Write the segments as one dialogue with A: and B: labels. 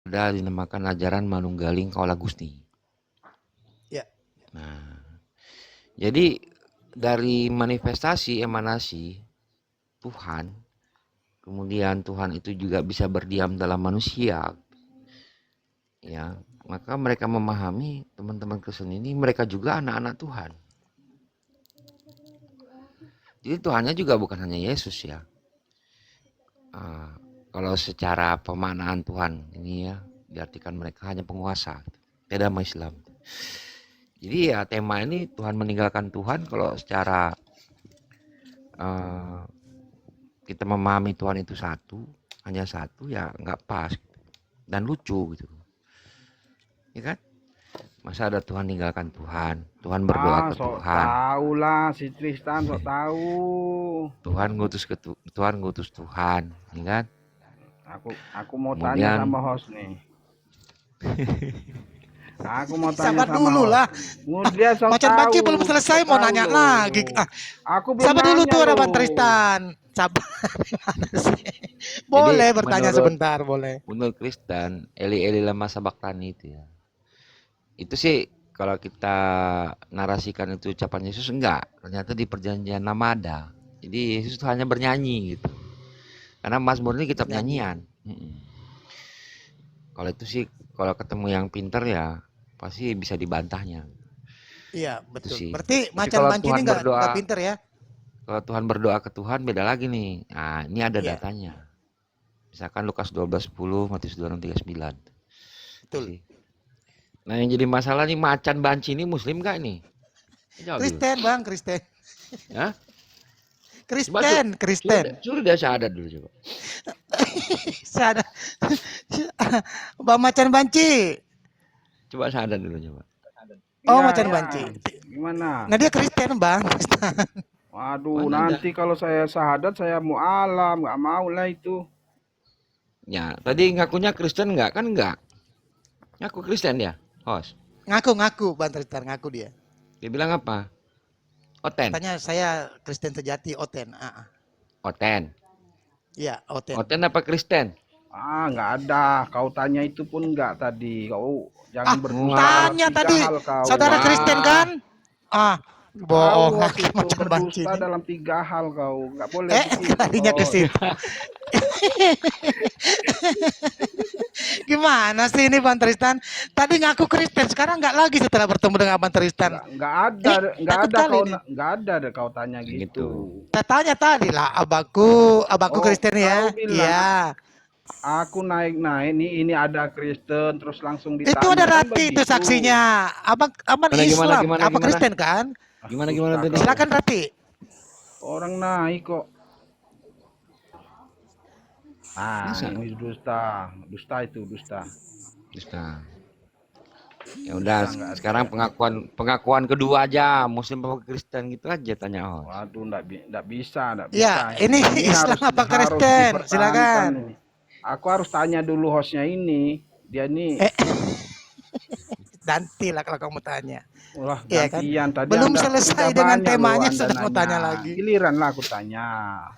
A: ada dinamakan ajaran Manunggaling Kaula Gusti.
B: Ya.
A: Nah, jadi dari manifestasi emanasi Tuhan, kemudian Tuhan itu juga bisa berdiam dalam manusia, ya, maka mereka memahami teman-teman Kristen ini mereka juga anak-anak Tuhan. Jadi Tuhannya juga bukan hanya Yesus ya. Kalau secara pemaknaan Tuhan ini ya diartikan mereka hanya penguasa, beda sama Islam. Jadi ya tema ini Tuhan meninggalkan Tuhan kalau secara kita memahami Tuhan itu satu, hanya satu ya nggak pas dan lucu gitu, ya kan? Masa ada Tuhan meninggalkan Tuhan, Tuhan berdoa ke
C: sok
A: Tuhan,
C: tahu lah si Tristan sok tahu.
A: Tuhan ngutus Tuhan, ya kan?
C: Aku mau
A: Kemudian,
C: tanya sama host nih. Aku mau tanya
B: Sabar
C: sama
B: dulu
C: host.
B: lah.
C: Dia sok
B: Macan
C: tahu.
B: Banci belum selesai
C: sok
B: mau
C: tahu
B: nanya
C: loh.
B: lagi.
C: Aku belum
B: Sabar dulu
C: nanya
B: tuh
C: loh.
B: Raban Tristan. Sabar. Boleh bertanya sebentar, boleh.
A: Menurut Kristen, Eli lama sabaktani itu ya. Itu sih kalau kita narasikan itu ucapan Yesus enggak. Ternyata di perjanjian lama ada. Jadi Yesus itu hanya bernyanyi gitu. Karena Mazmur ini kitab nyanyian. Kalau itu sih kalau ketemu yang pinter ya pasti bisa dibantahnya.
B: Iya, betul.
A: Sih.
B: Berarti
A: Tapi
B: Macan
A: kalau
B: Banci
A: Tuhan
B: ini
A: berdoa,
B: nggak pinter ya?
A: kalau Tuhan berdoa ke Tuhan beda lagi nih. Nah, ini ada
B: Iya.
A: datanya. Misalkan Lukas 12:10, Matius 26:39.
B: Betul.
A: Sih. Nah, yang jadi masalah nih Macan Banci ini muslim gak nih?
B: Kristen, Bang, Kristen.
A: Hah?
B: Kristen.
A: Suruh dia syahadat dulu coba.
B: Syahadat. Bang Macan Banci.
A: Coba syahadat dulu coba.
B: Oh,
C: Ya,
B: Macan
C: ya.
B: Banci.
C: Gimana?
B: Nah, dia Kristen, Bang.
C: Waduh,
A: Mana
C: nanti kalau saya syahadat saya mu'alam, nggak mau lah itu.
A: Ya, tadi ngakunya Kristen nggak? Kan nggak. Ngaku Kristen ya, host.
B: Ngaku, Bang Tristan, ngaku dia.
A: Dia bilang apa? Oten.
B: Katanya saya Kristen sejati, Oten.
A: Oten.
B: Iya, Oten.
A: Oten apa Kristen?
C: Nggak ada. Kau tanya itu pun nggak tadi. Kau jangan berdusta
B: Tanya
C: dalam 3
B: tadi,
C: hal kau.
B: saudara Kristen kan? Bohong
C: Kau
B: lagi
C: itu
B: Macan Banci
C: berdusta
B: ini.
C: dalam 3 hal kau. Nggak boleh begitu.
B: Larinya ke situ. Gimana sih ini Bang Tristan? Tadi ngaku Kristen, sekarang nggak lagi setelah bertemu dengan Bang Tristan.
C: Nggak ada nggak ada kau tanya gitu.
B: Saya tanya tadi lah, abangku Kristen ya.
C: Iya. Aku naik ini ada Kristen terus langsung ditanya.
B: Itu ada
C: kan
B: Rati itu
C: begitu.
B: saksinya. Abang Islam, apa Kristen kan?
A: Gimana tadi?
B: Silakan Rati.
C: Orang naik kok. Ini dusta itu.
A: Ya udah, sekarang pengakuan kedua aja, Muslim apa Kristen gitu aja tanya host.
C: Waduh, enggak bisa.
B: Ya, ini Islam apa Kristen? Silakan.
C: Ini. Aku harus tanya dulu hostnya ini. Dia nih.
B: Nanti lah kalau kamu tanya.
C: Wah,
B: Kan?
C: gantian tadi.
B: Belum selesai dengan temanya sudah mau tanya lagi.
C: Giliran lah aku tanya.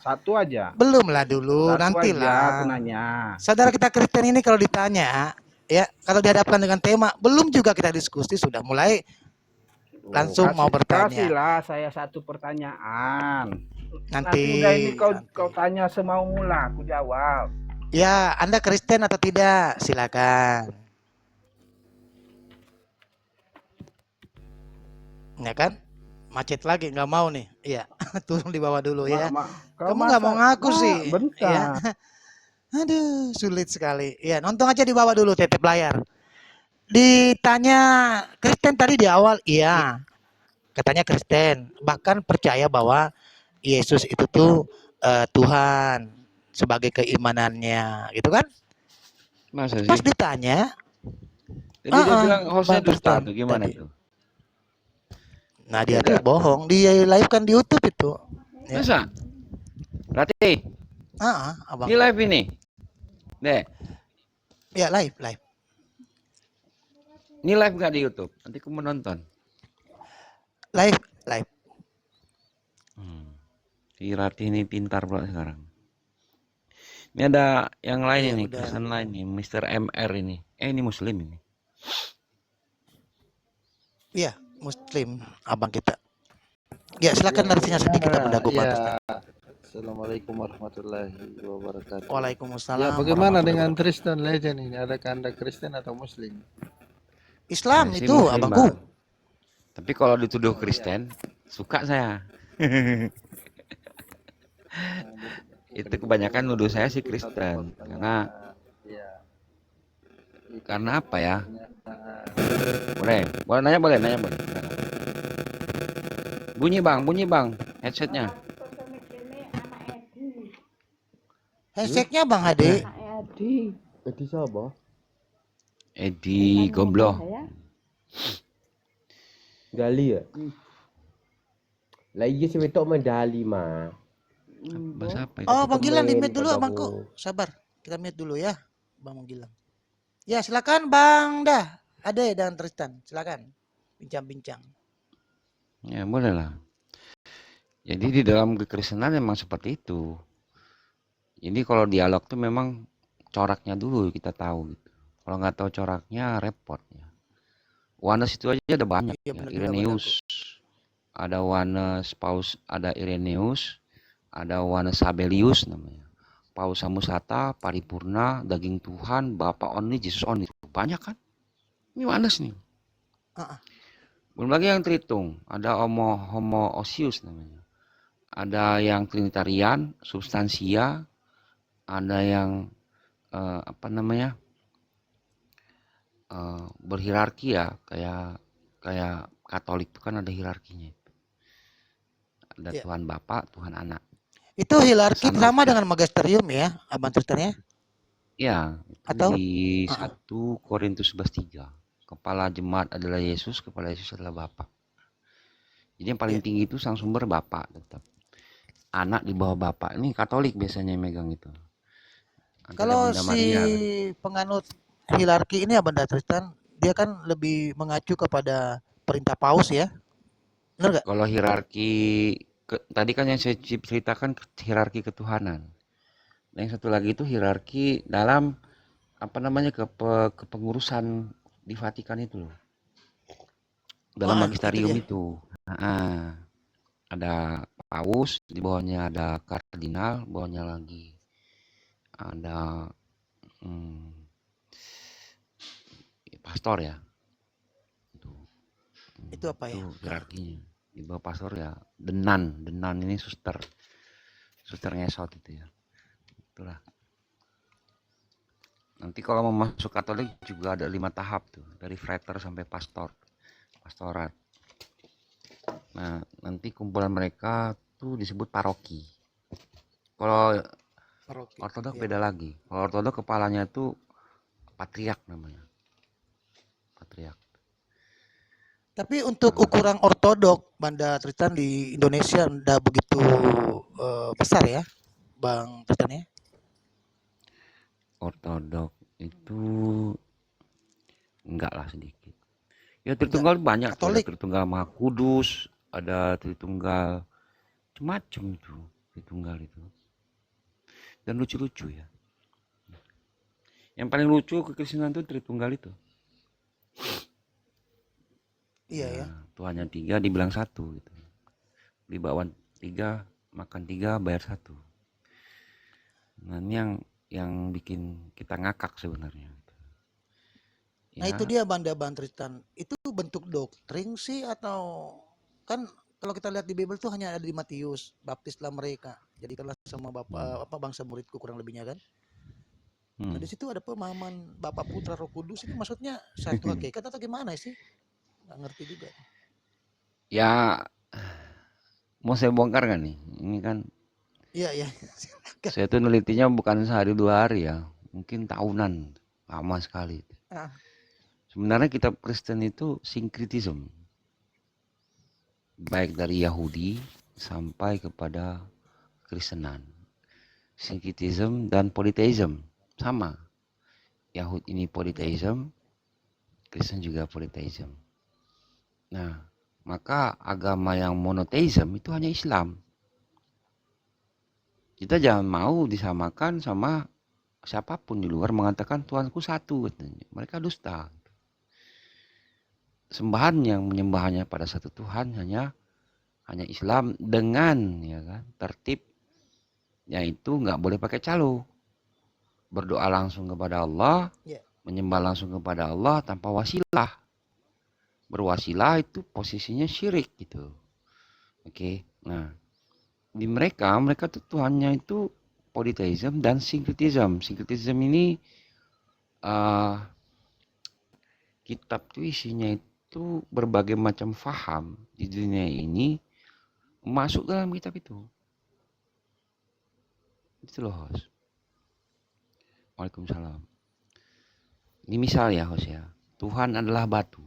C: Satu aja.
B: Belum lah dulu, nantilah.
C: Aku nanya.
B: Saudara kita Kristen ini kalau ditanya, ya kalau dihadapkan dengan tema, belum juga kita diskusi sudah mulai langsung mau bertanya.
C: Kasihlah saya satu pertanyaan.
B: Nanti
C: udah ini kau tanya semaumu lah, aku jawab.
B: Ya, Anda Kristen atau tidak? Silakan. Ya kan? Macet lagi, nggak mau nih. Iya, turun di bawah dulu ya. Kamu nggak mau ngaku sih.
C: Bentar.
B: Ya. Aduh, sulit sekali. Ya, nonton aja di bawah dulu, tetep layar. Ditanya Kristen tadi di awal, iya. Katanya Kristen, bahkan percaya bahwa Yesus itu tuh Tuhan sebagai keimanannya, gitu kan?
A: Masa sih?
B: Pas ditanya,
A: jadi dia bilang hostnya dusta tuh, gimana tuh?
B: Nah dia bohong, dia live kan di YouTube itu.
A: Masa? Berarti?
B: Abang.
A: Ini live ini? Dek?
B: Ya live.
A: Ini live nggak di YouTube? Nanti aku mau nonton.
B: Live.
A: Si Rati ini pintar pula sekarang. Ini ada yang lain
B: Iya
A: ini,
B: udah.
A: Kristen lain nih, Mr. MR ini. Ini Muslim ini.
B: Iya Muslim abang kita. Ya silakan
D: Ya,
B: narasinya sedikit abang
D: bagaimana?
B: Dago Pak
D: Ya,
B: Tristan.
D: Assalamualaikum warahmatullahi wabarakatuh. Ya,
B: Waalaikumsalam
D: bagaimana
B: warahmatullahi
D: dengan
B: wabarakatuh.
D: Kristen Legend ini? Adakah Anda Kristen atau Muslim?
B: Islam
A: Saya sih
B: itu
A: Muslim,
B: abangku.
A: Bang. Tapi kalau dituduh
D: Oh, iya.
A: Kristen, suka saya. Itu kebanyakan nuduh saya sih Kristen.
D: Ya, itu
A: Karena apa ya?
D: pertanyaan.
A: Boleh nanya boleh. Silakan. Bunyi bang, headsetnya.
B: Handshake-nya Bang Hadi.
D: Jadi siapa?
A: Edi Gombloh.
E: Gali ya? Lah iya sih betok medali mah.
A: Bahasa apa itu?
B: Oh Bang Gilang di
E: Komen
B: mute dulu
E: pada
B: abangku.
E: aku.
B: Sabar, kita mute dulu ya Bang Gilang. Ya silakan Bang Dah. Ade dan Tristan, silakan bincang-bincang.
A: Ya boleh lah. Jadi di dalam kekristenan memang seperti itu. Jadi kalau dialog tuh memang coraknya dulu kita tahu gitu. Kalau nggak tahu coraknya repot ya. Oneness itu aja ada banyak
B: Iya
A: ya.
B: benar juga Bang Dago.
A: Irenaeus, ada Oneness Paus, ada Irenaeus, ada Oneness Sabelius namanya. Paus Samusata, Paripurna, Daging Tuhan, Bapa Only, Jesus Only. Banyak kan? Ini Oneness nih.
B: Ah,
A: Belum lagi yang Tritung, ada Homoousius namanya. Ada yang Trinitarian, Substansia, ada yang berhierarki ya, kayak Katolik itu kan ada hierarkinya. Ada
B: Iya.
A: Tuhan Bapa, Tuhan Anak.
B: Itu hierarki
A: Son of
B: sama
A: God.
B: dengan magisterium ya, Abang Tristan ya?
A: Ya, itu
B: Atau?
A: di
B: Ah,
A: 1 Korintus 11:3. Kepala jemaat adalah Yesus, kepala Yesus adalah Bapa. Jadi yang paling
B: Iya.
A: tinggi itu sang sumber Bapa tetap. Anak di bawah Bapa. Ini Katolik biasanya yang megang itu. Nanti ada
B: Kalau
A: Bunda
B: si
A: Maria.
B: penganut hierarki ini Abang Tristan, dia kan lebih mengacu kepada perintah paus ya, benar nggak?
A: Kalau hierarki tadi kan yang saya ceritakan hierarki ketuhanan. Nah, yang satu lagi itu hierarki dalam kepengurusan di Vatikan itu loh. Dalam
B: Wah,
A: magisterium
B: dia.
A: itu. Nah, ada paus, di bawahnya ada kardinal, bawahnya lagi ada pastor ya.
B: Itu apa ya?
A: Itu hierarkinya. Di bawah pastor ya denan ini suster ngesot itu ya. Itulah. Nanti kalau mau masuk Katolik juga ada 5 tahap tuh, dari frater sampai pastorat. Nah, nanti kumpulan mereka tuh disebut paroki. Kalau
B: Paroki.
A: Ortodok
B: Iya.
A: beda lagi. Kalau Ortodok kepalanya tuh patriark namanya. Patriark.
B: Tapi untuk ukuran ortodok Banda Tristan di Indonesia ndak begitu besar ya, Bang Tristan ya?
A: Ortodok itu enggak lah sedikit. Ya Tritunggal banyak tuh. Ada
B: Katolik.
A: Tritunggal Maha Kudus, ada Tritunggal macam-macam itu Tritunggal itu. Dan lucu-lucu ya. Yang paling lucu kekristenan itu Tritunggal itu.
B: Iya ya.
A: Tuhannya 3 dibilang 1 gitu. Beli bakwan 3, makan 3, bayar 1. Nah, ini yang bikin kita ngakak sebenarnya.
B: Nah itu dia Bang Tristan. Itu bentuk doktrin sih atau kan kalau kita lihat di Bible tuh hanya ada di Matius, baptislah mereka. Jadikanlah semua bangsa muridku kurang lebihnya kan. Nah di situ ada pemahaman Bapa Putra Roh Kudus ini maksudnya satu hakikat atau gimana sih? Nggak ngerti juga.
A: Ya mau saya bongkar kan nih? Ini kan
B: Iya.
A: saya tuh nelitinya bukan sehari 2 hari ya, mungkin tahunan, lama sekali. Sebenarnya kitab Kristen itu sinkritisme, baik dari Yahudi sampai kepada Kristenan. Sinkritisme dan politeisme sama. Yahudi ini politeisme, Kristen juga politeisme. Nah, maka agama yang monoteisme itu hanya Islam. Kita jangan mau disamakan sama siapapun di luar mengatakan Tuhanku satu katanya. Mereka dusta. Sembahan yang menyembahnya pada satu Tuhan hanya Islam dengan ya kan tertib yaitu nggak boleh pakai calo. Berdoa langsung kepada Allah,
B: Ya.
A: menyembah langsung kepada Allah tanpa wasilah. Berwasilah itu posisinya syirik gitu. Oke. Nah, di mereka tuh Tuhannya itu polytheism dan syncretism. Syncretism ini kitab tuh isinya itu berbagai macam faham di dunia ini masuk dalam kitab itu. Itu loh, host. Waalaikumsalam. Ini misal ya, host ya. Tuhan adalah batu.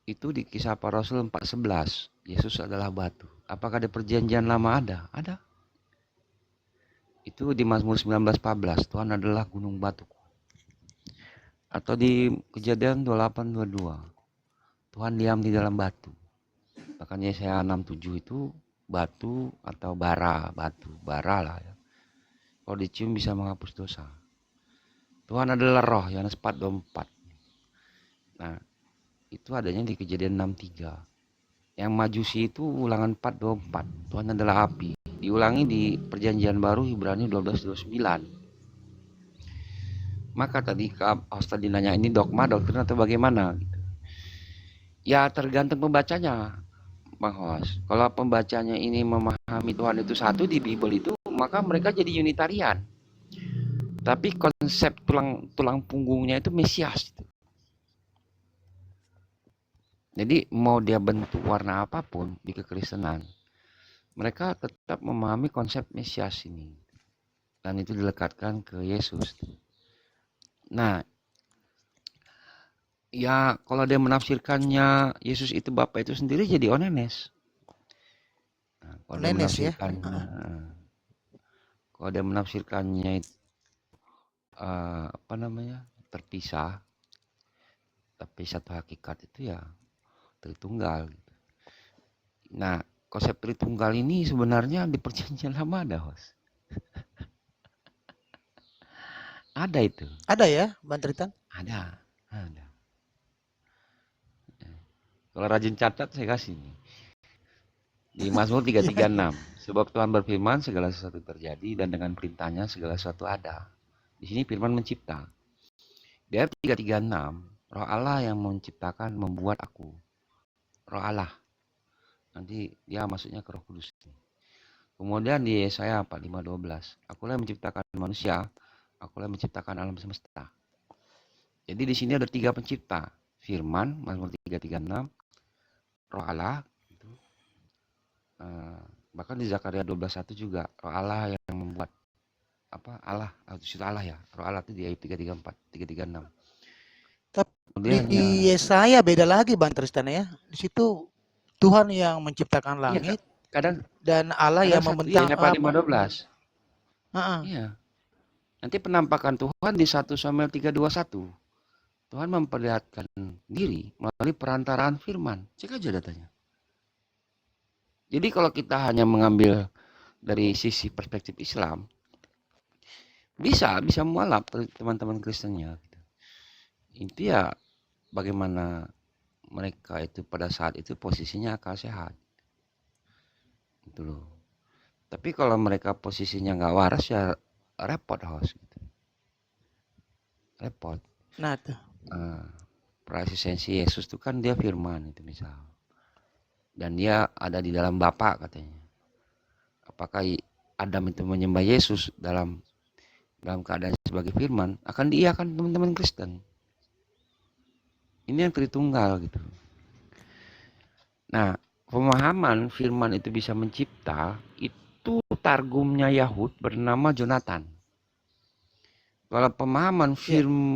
A: Itu di Kisah Para Rasul 4:11. Yesus adalah batu. Apakah di perjanjian lama ada? Ada. Itu di Mazmur 19:14. Tuhan adalah gunung batuku. Atau di Kejadian 28:22. Tuhan diam di dalam batu. Bahkan Yesaya 6:7 itu batu atau bara lah ya. Kalau dicium bisa menghapus dosa. Tuhan adalah roh, Yohanes 4:24. Nah, itu adanya di Kejadian 6:3. Yang Majusi itu Ulangan 4:24. Tuhan adalah api. Diulangi di Perjanjian Baru Ibrani 12:29. Maka tadi tadi nanya ini dogma, doktrin atau bagaimana? Ya tergantung pembacanya, Bang Hos. Kalau pembacanya ini memahami Tuhan itu satu di Bible itu, maka mereka jadi Unitarian. Tapi konsep tulang punggungnya itu Mesias. Jadi mau dia bentuk warna apapun di kekristenan, mereka tetap memahami konsep Mesias ini. Dan itu dilekatkan ke Yesus. Nah, ya kalau dia menafsirkannya Yesus itu Bapa itu sendiri jadi onenes. Nah,
B: Onenes ya.
A: Kalau dia menafsirkannya terpisah, tapi satu hakikat itu ya Tritunggal. Nah, konsep Tritunggal ini sebenarnya di Perjanjian Lama ada, Hos. Ada itu.
B: Ada ya, Bang Tritan?
A: Ada. Kalau rajin catat saya kasih nih. Di Mazmur 3:36. Sebab Tuhan berfirman segala sesuatu terjadi dan dengan perintahnya segala sesuatu ada. Di sini firman mencipta. Di ayat 3:36, Roh Allah yang menciptakan membuat aku. Roh Allah. Nanti dia masuknya ke Roh Kudus. Kemudian di Yesaya 45:12, Akulah yang menciptakan manusia, Akulah yang menciptakan alam semesta. Jadi di sini ada 3 pencipta. Firman, Mazmur 3:36, Roh Allah, gitu. Bahkan di Zakaria 12:1 juga, Roh Allah yang membuat Allah, itu Allah ya. Roh Allah itu di ayat 3:34, 3:36.
B: Tapi
A: Kemudian
B: di Yesaya beda lagi, Bang Tristan ya. Di situ Tuhan yang menciptakan
A: iya,
B: langit
A: kadang
B: dan Allah yang membentang.
A: Iya, 5:12.
B: Heeh.
A: Iya. Nanti penampakan Tuhan di 1 Samuel 3:21. Tuhan memperlihatkan diri melalui perantaraan firman. Cek aja datanya. Jadi kalau kita hanya mengambil dari sisi perspektif Islam, bisa mualaf teman-teman Kristennya. Itu ya bagaimana mereka itu pada saat itu posisinya akal sehat. Gitu loh. Tapi kalau mereka posisinya nggak waras ya repot, host. Gitu. Repot.
B: Nah, tuh.
A: Praeksistensi Yesus itu kan dia firman itu misal. Dan dia ada di dalam Bapa katanya. Apakah Adam itu menyembah Yesus dalam keadaan sebagai firman? Akan diiyakan teman-teman Kristen. Ini yang Tritunggal gitu. Nah, pemahaman firman itu bisa mencipta itu targumnya Yahud bernama Jonathan. Kalau pemahaman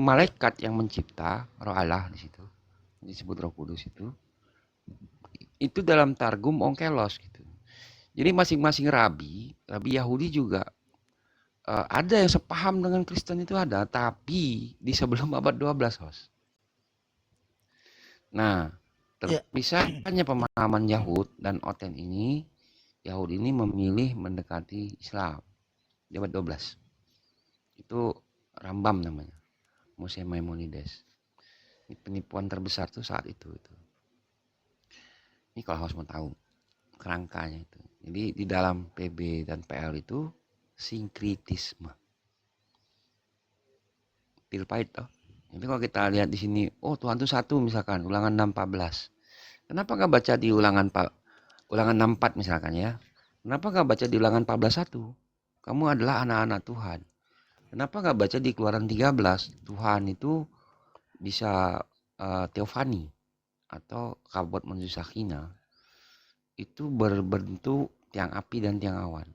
A: malaikat yang mencipta, Roh Allah di situ, disebut Roh Kudus itu dalam targum Onkelos gitu. Jadi masing-masing rabi Yahudi juga ada yang sepaham dengan Kristen itu ada, tapi di sebelum abad 12, Hos. Nah, terpisahnya pemahaman Yahud dan Oten ini Yahudi ini memilih mendekati Islam. Dia abad 12. Itu Rambam namanya. Moshe Maimonides. Ini penipuan terbesar tuh saat itu. Ini kalau harus mau tahu kerangkanya itu. Jadi di dalam PB dan PL itu sinkritisme. Pil pahit toh. Jadi kalau kita lihat di sini, oh Tuhan itu satu misalkan, Ulangan 6:14. Kenapa nggak baca di Ulangan 64 misalkan ya? Kenapa nggak baca di Ulangan 14:1? Kamu adalah anak-anak Tuhan. Kenapa nggak baca di Keluaran 13? Tuhan itu bisa teofani atau kabut menuju sakina. Itu berbentuk tiang api dan tiang awan.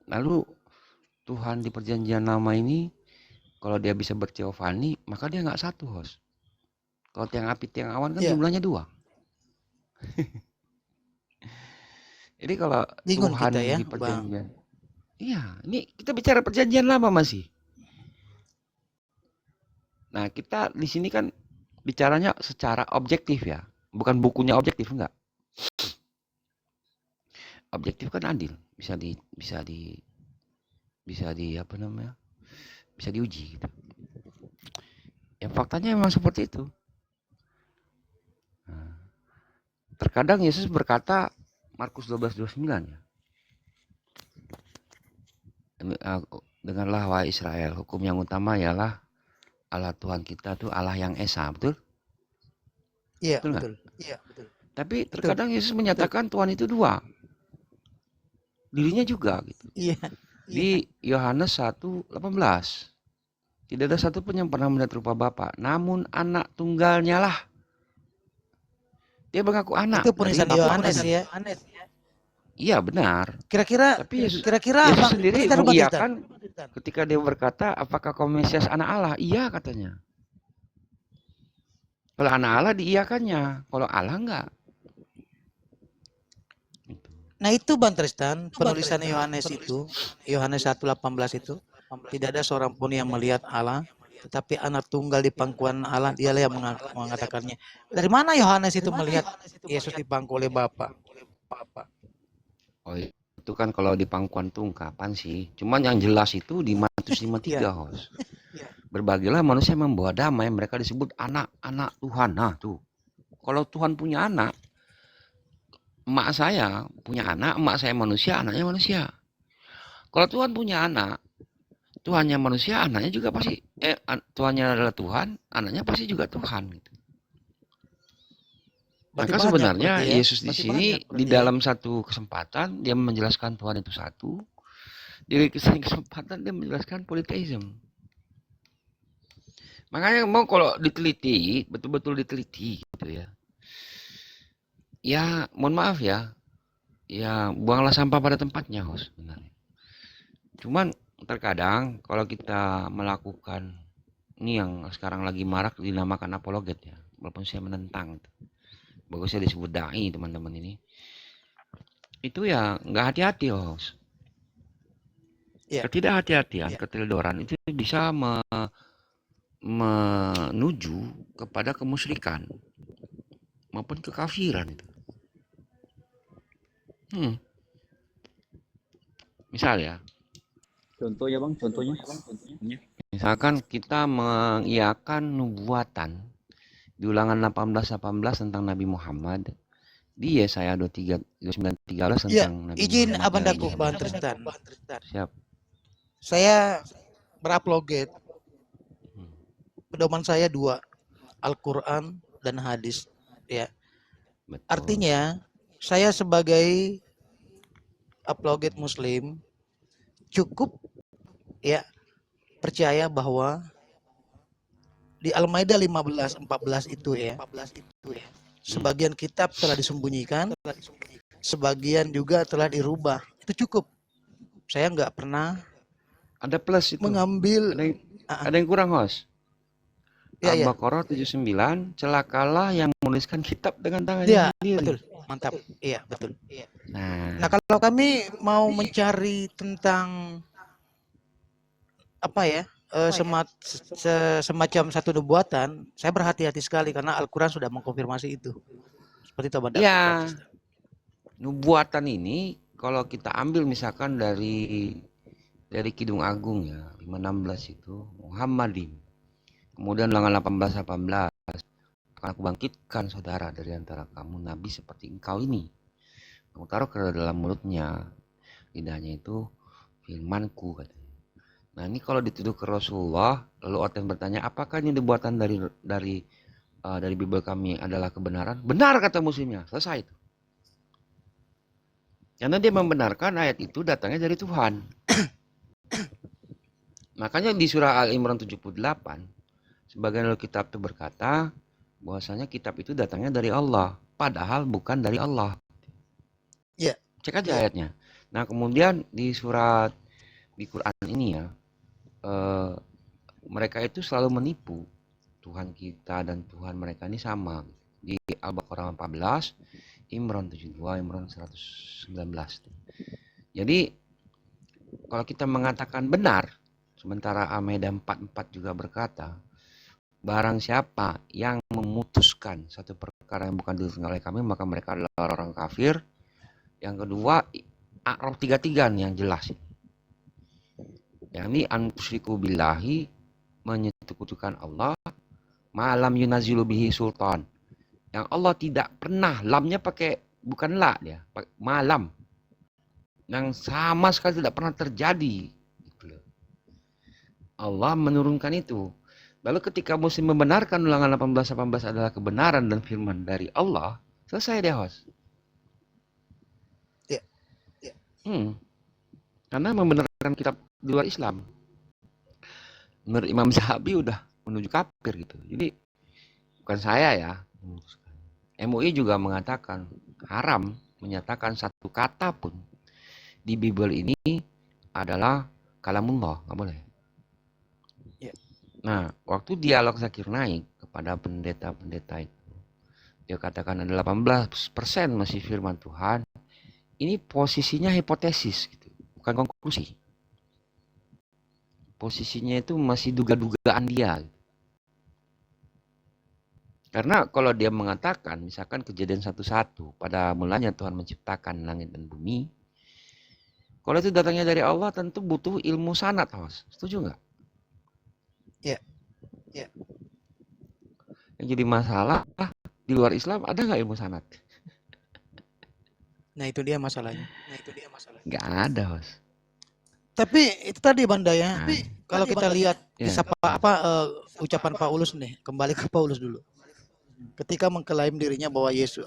A: Lalu Tuhan di perjanjian lama ini, kalau dia bisa berteofani, maka dia nggak satu, host. Kalau tiang api, tiang awan kan
B: Iya.
A: jumlahnya 2. Jadi kalau
B: Bingung
A: Tuhan
B: kita ya,
A: di
B: Bang.
A: perjanjian, iya, ini kita bicara perjanjian lama masih. Nah, kita di sini kan bicaranya secara objektif ya, bukan bukunya objektif enggak. Objektif kan adil, bisa apa namanya? Bisa diuji gitu. Ya faktanya memang seperti itu. Nah, terkadang Yesus berkata Markus 12:29 ya. Dengarlah wahai Israel, hukum yang utama ialah Allah Tuhan kita tuh Allah yang esa, betul?
B: Iya,
A: Betul nggak?
B: betul. Iya, betul.
A: Tapi terkadang Yesus menyatakan Tuhan itu 2. Dirinya juga gitu.
B: Iya.
A: Di Yohanes 1:18. Tidak ada satu pun yang pernah melihat rupa Bapa, namun anak tunggalnya lah. Dia mengaku anak.
B: Itu penulisan
A: dari Bapa.
B: Yohanes ya.
A: Iya benar.
B: Kira-kira
A: Tapi Yesus
B: Bang,
A: sendiri
B: bentar, Bang,
A: mengiyakan ketika dia berkata, apakah kau Mesias anak Allah? Iya katanya. Kalau anak Allah diiyakannya, kalau Allah enggak.
B: Nah itu Bang Tristan, penulisan Yohanes itu, Yohanes 1:18 itu, tidak ada seorang pun yang melihat Allah, tetapi anak tunggal di pangkuan Allah, dialah yang mengatakannya. Dari mana Yohanes itu melihat Yesus dipangku oleh Bapa?
A: Oh itu kan kalau di pangkuan tuh ungkapan sih. Cuman yang jelas itu di Matius 5:3 host. Berbagilah manusia yang membawa damai, mereka disebut anak-anak Tuhan. Nah tuh, kalau Tuhan punya anak, emak saya punya anak, emak saya manusia, anaknya manusia. Kalau Tuhan punya anak, Tuhannya manusia, anaknya juga pasti, Tuhannya adalah Tuhan, anaknya pasti juga Tuhan. Gitu. Maka sebenarnya ya? Yesus di sini di dalam satu kesempatan dia menjelaskan Tuhan itu satu, di kesempatan dia menjelaskan politeisme. Makanya mau kalau diteliti, betul-betul diteliti gitu ya. Ya, mohon maaf ya. Ya, buanglah sampah pada tempatnya, host sebenarnya. Cuman terkadang kalau kita melakukan ini yang sekarang lagi marak dinamakan apologet ya, walaupun saya menentang itu. Bagusnya disebut dai teman-teman ini. Itu ya nggak hati-hati, host. Ketidakhati-hatian, keteledoran itu bisa menuju kepada kemusyrikan maupun kekafiran itu. Misal ya.
F: Contoh ya Bang, contohnya.
A: Misalkan kita mengiyakan nubuatan di Ulangan 18:18 tentang Nabi Muhammad, di Yesaya 29:13 tentang Nabi
B: izin
A: Muhammad.
B: abandaku Bang Tristan.
A: Siap.
B: Saya berapologet. Pedoman saya 2, Al-Quran dan hadis. Ya.
A: Betul.
B: Artinya saya sebagai apologet Muslim cukup ya percaya bahwa di Al-Maidah 15:14 itu ya, sebagian kitab telah disembunyikan, sebagian juga telah dirubah. Itu cukup. Saya nggak pernah
A: ada plus itu.
B: Mengambil
A: ada yang kurang, host. Al-Baqarah 79, celakalah yang menuliskan kitab dengan tangannya sendiri. Betul.
B: Mantap. Iya, betul.
A: Nah,
B: kalau kami mau mencari tentang apa ya? Semacam satu nubuatan, saya berhati-hati sekali karena Al-Quran sudah mengkonfirmasi itu. Seperti itu, Bang.
A: ya. Nubuatan ini kalau kita ambil misalkan dari Kidung Agung ya, 516 itu Muhammadin. Kemudian ulangan 18 akan aku bangkitkan saudara dari antara kamu nabi seperti engkau ini. Aku taruh ke dalam mulutnya, lidahnya itu firmanku katanya. Nah ini kalau dituduh ke Rasulullah, lalu orang bertanya apakah ini nubuatan dari Bible kami adalah kebenaran? Benar kata muslimnya, selesai itu. Karena dia membenarkan ayat itu datangnya dari Tuhan. Makanya di surah Al-Imran 78, sebagian Alkitab itu berkata bahwasanya kitab itu datangnya dari Allah, padahal bukan dari Allah.
B: Iya.
A: Cek aja ayatnya. Nah kemudian di Quran ini ya, mereka itu selalu menipu Tuhan kita dan Tuhan mereka ini sama. Di Al-Baqarah 14, Imran 72, Imran 119. Jadi kalau kita mengatakan benar, sementara Al-Maidah 44 juga berkata, barang siapa yang memutuskan satu perkara yang bukan dilakukan oleh kami, maka mereka adalah orang kafir. Yang kedua, A'raf 33 nih yang jelas. Yang ini an-tusyriku billahi, menyekutukan Allah, malam yunazilu bihi sultan. Yang Allah tidak pernah, lamnya pakai bukan la dia, malam. Yang sama sekali tidak pernah terjadi. Allah menurunkan itu. Lalu ketika muslim membenarkan ulangan 18 adalah kebenaran dan firman dari Allah, selesai deh host.
B: Iya.
A: Karena membenarkan kitab di luar Islam. Menurut Imam Zahabi udah menuju kafir gitu. Jadi bukan saya ya. MUI juga mengatakan haram menyatakan satu kata pun di Bible ini adalah kalamullah, nggak boleh. Nah, waktu dialog Zakir naik kepada pendeta-pendeta itu, dia katakan ada 18% masih firman Tuhan. Ini posisinya hipotesis gitu, bukan konklusi. Posisinya itu masih duga-dugaan dia. Karena kalau dia mengatakan, misalkan kejadian 1:1, pada mulanya Tuhan menciptakan langit dan bumi. Kalau itu datangnya dari Allah, tentu butuh ilmu sanad, setuju nggak?
B: Iya.
A: Yang jadi masalah di luar Islam ada nggak ilmu sanad?
B: Nah itu dia masalahnya.
A: Nggak ada, Hos.
B: Tapi itu tadi Banda ya. Kalau kita lihat
A: Ya.
B: ucapan Paulus nih, kembali ke Paulus dulu. Ketika mengklaim dirinya bahwa Yesus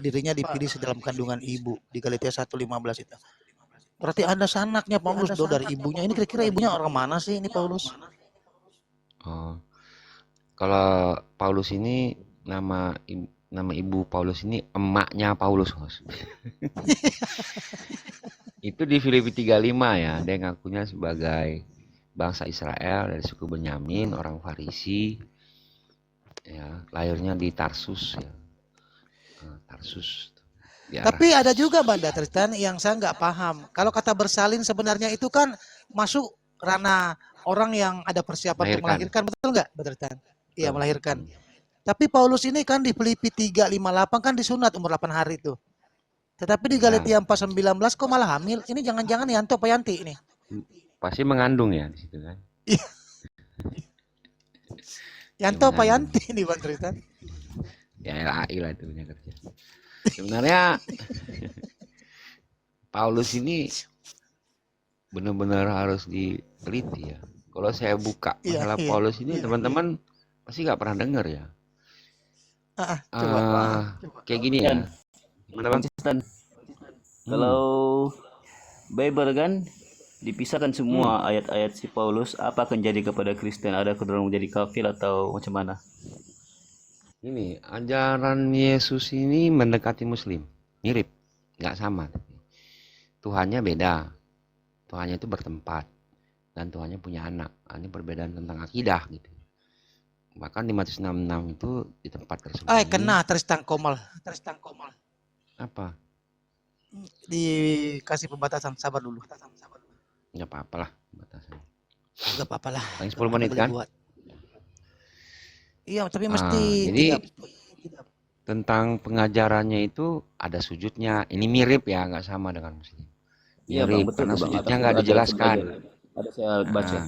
B: dirinya dipilih sedalam kandungan ibu di Galatia 1:15 itu. Berarti ada sanaknya Paulus dari ibunya. Ini kira-kira ibunya orang mana sih ini Paulus?
A: Oh. Kalau Paulus ini nama ibu Paulus ini emaknya Paulus, Hos. Itu di Filipi 35 ya, dia ngakunya sebagai bangsa Israel dari suku Benyamin, orang Farisi. Ya, lahirnya di Tarsus ya. Tarsus.
B: Tapi ada juga Banda Tristan yang saya nggak paham. Kalau kata bersalin sebenarnya itu kan masuk ranah orang yang ada persiapan untuk melahirkan, betul nggak, Tristan? Iya, melahirkan. Tapi Paulus ini kan di Filipi 3:58 kan disunat umur 8 hari itu. Tetapi di Galatia 4:19 kok malah hamil? Ini jangan-jangan Yanto apa Yanti ini?
A: Pasti mengandung ya di situ kan.
B: Iya. Yanto apa Yanti ini Bang Tristan?
A: Ya LAI lah itu punya kerja. Sebenarnya Paulus ini benar-benar harus diteliti ya. Kalau saya buka masalah Paulus ini teman-teman pasti nggak pernah dengar ya.
B: Coba.
A: Kayak gini ya.
F: Konsisten. Kalau Bible kan dipisahkan semua ayat-ayat si Paulus, apa akan jadi kepada Kristen? Ada kedorong menjadi kafir atau macam mana?
A: Ini ajaran Yesus ini mendekati Muslim, mirip, nggak sama. Tuhannya beda, Tuhannya itu bertempat dan Tuhannya punya anak. Ini perbedaan tentang akidah gitu. Bahkan di Matius 6:6 itu di tempat tersembunyi.
B: Kena Tristan Komal.
A: Apa?
B: Dikasih pembatasan, sabar dulu.
A: Nggak apa-apa lah pembatasan.
B: Nggak apa-apa lah.
A: Paling 10 menit kan?
B: Iya, tapi mesti
A: jadi tentang pengajarannya itu ada sujudnya. Ini mirip ya, nggak sama dengan muslim.
F: Iya bang,
A: Mirip
F: betul
A: karena
F: tuh bang.
A: sujudnya nggak dijelaskan.
F: Ada saya baca.
A: Nah,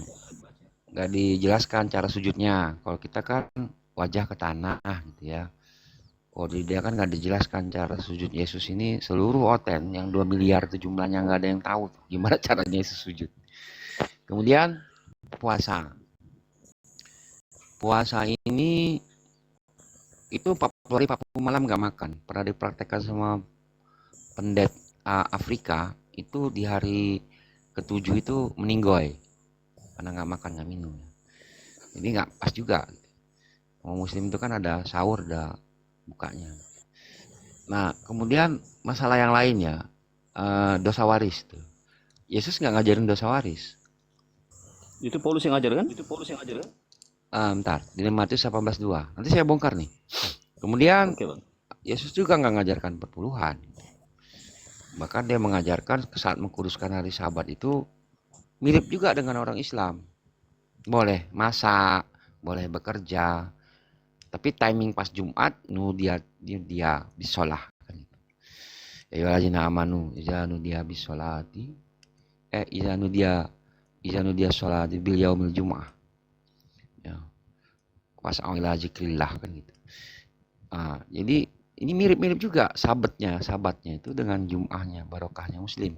A: nggak dijelaskan cara sujudnya. Kalau kita kan wajah ke tanah gitu ya. Oh, di dia kan nggak dijelaskan cara sujud Yesus ini. Seluruh oten yang 2 miliar itu jumlahnya, nggak ada yang tahu gimana caranya Yesus sujud. Kemudian puasa. Puasa ini itu 40 hari 40 malam nggak makan. Pernah dipraktekkan sama pendet Afrika, itu di hari ketujuh itu meninggoy karena nggak makan nggak minum. Jadi nggak pas juga. Mau muslim itu kan ada sahur, ada bukanya. Nah, kemudian masalah yang lainnya, dosa waris tuh. Yesus nggak ngajarin dosa waris.
F: Itu Paulus yang ngajar kan?
A: Bentar, di Matius 18:2. Nanti saya bongkar nih. Kemudian
F: Oke bang.
A: Yesus juga nggak ngajarkan perpuluhan. Bahkan dia mengajarkan saat mengkuduskan hari Sabat itu mirip juga dengan orang Islam. Boleh masak, boleh bekerja, tapi timing pas Jumat, dia bisolah. Ya walladzina amanu izanu dia bisolati, izanu dia sholati bil yaumil jum'ah. Ya. Wasa'u ila zikrillah kan gitu. Jadi ini mirip-mirip juga sabatnya itu dengan Jum'ahnya, barokahnya muslim.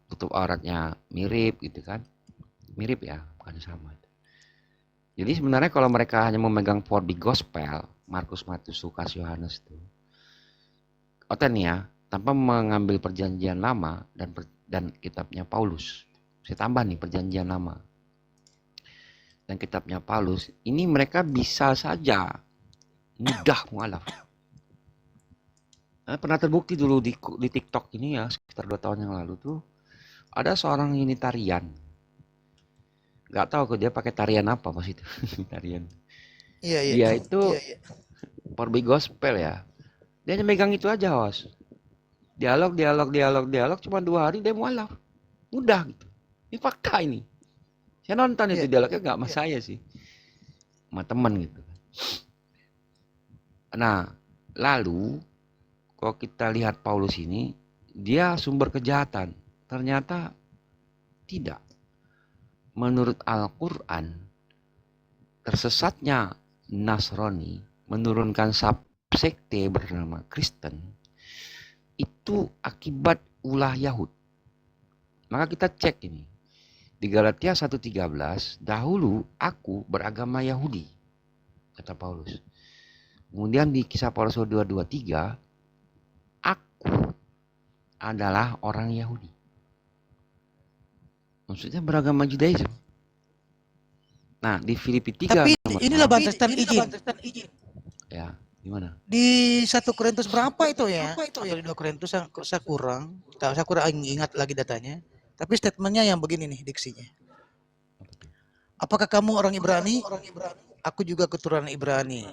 A: Tutup auratnya mirip gitu kan. Mirip ya, bukan sama. Jadi sebenarnya kalau mereka hanya memegang for the gospel, Markus, Matius, Lukas, Yohanes itu, oten ya, tanpa mengambil perjanjian lama dan kitabnya Paulus. Saya tambah nih perjanjian lama dan kitabnya Paulus, ini mereka bisa saja mudah mualaf. Pernah terbukti dulu di TikTok ini ya, sekitar 2 tahun yang lalu tuh, ada seorang Unitarian. Gak tahu kok dia pakai tarian apa pas itu. Tarian.
B: Iya, iya.
A: Dia itu
B: Iya, iya.
A: Porbi gospel ya. Dia hanya megang itu aja, Host. Dialog cuma 2 hari dia mualaf. Mudah gitu. Ini fakta ini. Saya nonton itu dialognya nggak sama saya sih. Sama teman gitu. Nah, lalu kalau kita lihat Paulus ini, dia sumber kejahatan. Ternyata tidak. Menurut Al-Quran, tersesatnya Nasrani menurunkan sekte bernama Kristen itu akibat ulah Yahud. Maka kita cek ini. Di Galatia 1:13, dahulu aku beragama Yahudi, kata Paulus. Kemudian di Kisah para Rasul 2:23, aku adalah orang Yahudi. Maksudnya beragama Judaism. Nah, di Filipi 3
B: Tapi
A: nomor
B: inilah
A: 6,
B: batasan izin.
A: ya, gimana?
B: Di 1 Korintus berapa itu ya? Atau di 2 Korintus saya kurang ingat lagi datanya. Tapi statementnya yang begini nih diksinya. Apakah kamu orang Ibrani? Aku juga keturunan Ibrani.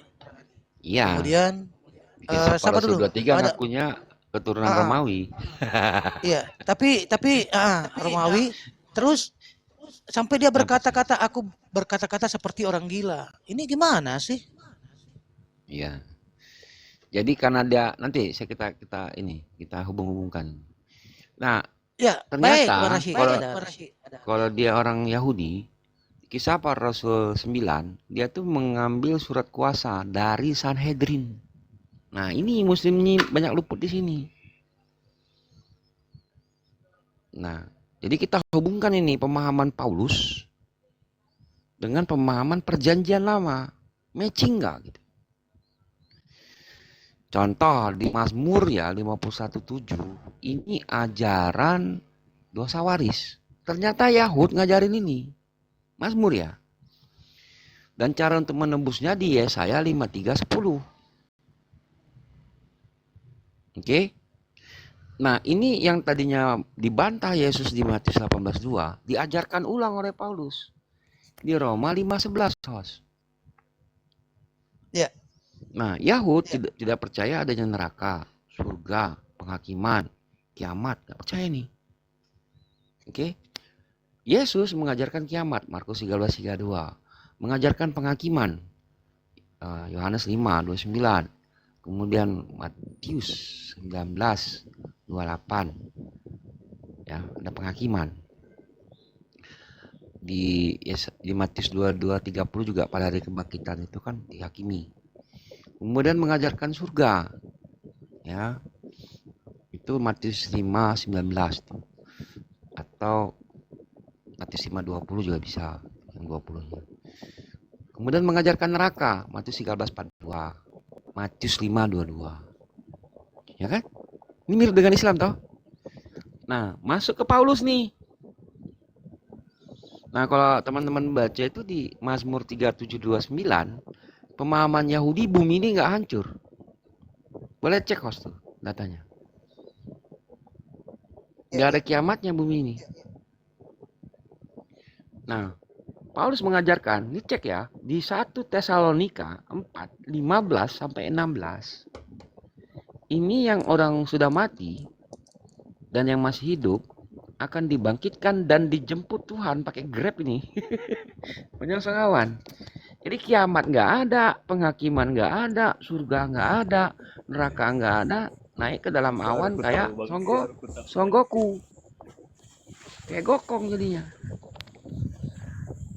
A: Iya.
B: Kemudian
A: Di Kisah
B: siapa
A: para Rasul
B: dulu?
A: 23
B: Ada.
A: ngakunya keturunan Romawi.
B: Iya, tapi Romawi. Terus sampai dia berkata-kata, aku berkata-kata seperti orang gila. Ini gimana sih?
A: Iya. Jadi karena dia nanti kita hubung-hubungkan. Nah,
B: Ya,
A: ternyata
B: baik,
A: kalau dia orang Yahudi, Kisah para Rasul 9, dia tuh mengambil surat kuasa dari Sanhedrin. Nah, ini muslim ini banyak luput di sini. Nah, jadi kita hubungkan ini pemahaman Paulus dengan pemahaman perjanjian lama. Matching nggak gitu? Contoh di Mazmur ya 51:7, ini ajaran dosa waris. Ternyata Yahud ngajarin ini. Mazmur ya. Dan cara untuk menembusnya di Yesaya 53:10. Oke. Nah, ini yang tadinya dibantah Yesus di Matius 18:2, diajarkan ulang oleh Paulus di Roma 5:11, Host.
B: Ya.
A: Nah, Yahud tidak percaya adanya neraka, surga, penghakiman, kiamat, nggak percaya nih. Oke. Yesus mengajarkan kiamat, Markus 13:32, mengajarkan penghakiman, Yohanes 5:29. Kemudian Matius 19:28. Ya, ada penghakiman. Di Matius 22:30 juga pada hari kebangkitan itu kan dihakimi. Kemudian mengajarkan surga. Ya. Itu Matius 5:19 atau Matius 5:20 juga bisa, yang 20-nya. Kemudian mengajarkan neraka, Matius 13:42, Matius 5:22. Ya kan? Ini mirip dengan Islam toh? Nah, masuk ke Paulus nih. Nah, kalau teman-teman baca itu di Mazmur 37:29, pemahaman Yahudi bumi ini nggak hancur. Boleh cek host tuh datanya. Nggak ada kiamatnya bumi ini. Nah, Paulus mengajarkan, ini cek ya, di 1 Tesalonika 4:15-16. Ini yang orang sudah mati dan yang masih hidup akan dibangkitkan dan dijemput Tuhan pakai Grab ini. Penyelesaian. Jadi kiamat nggak ada, penghakiman nggak ada, surga nggak ada, neraka nggak ada, naik ke dalam awan kayak Songgoku. Kayak gokong jadinya.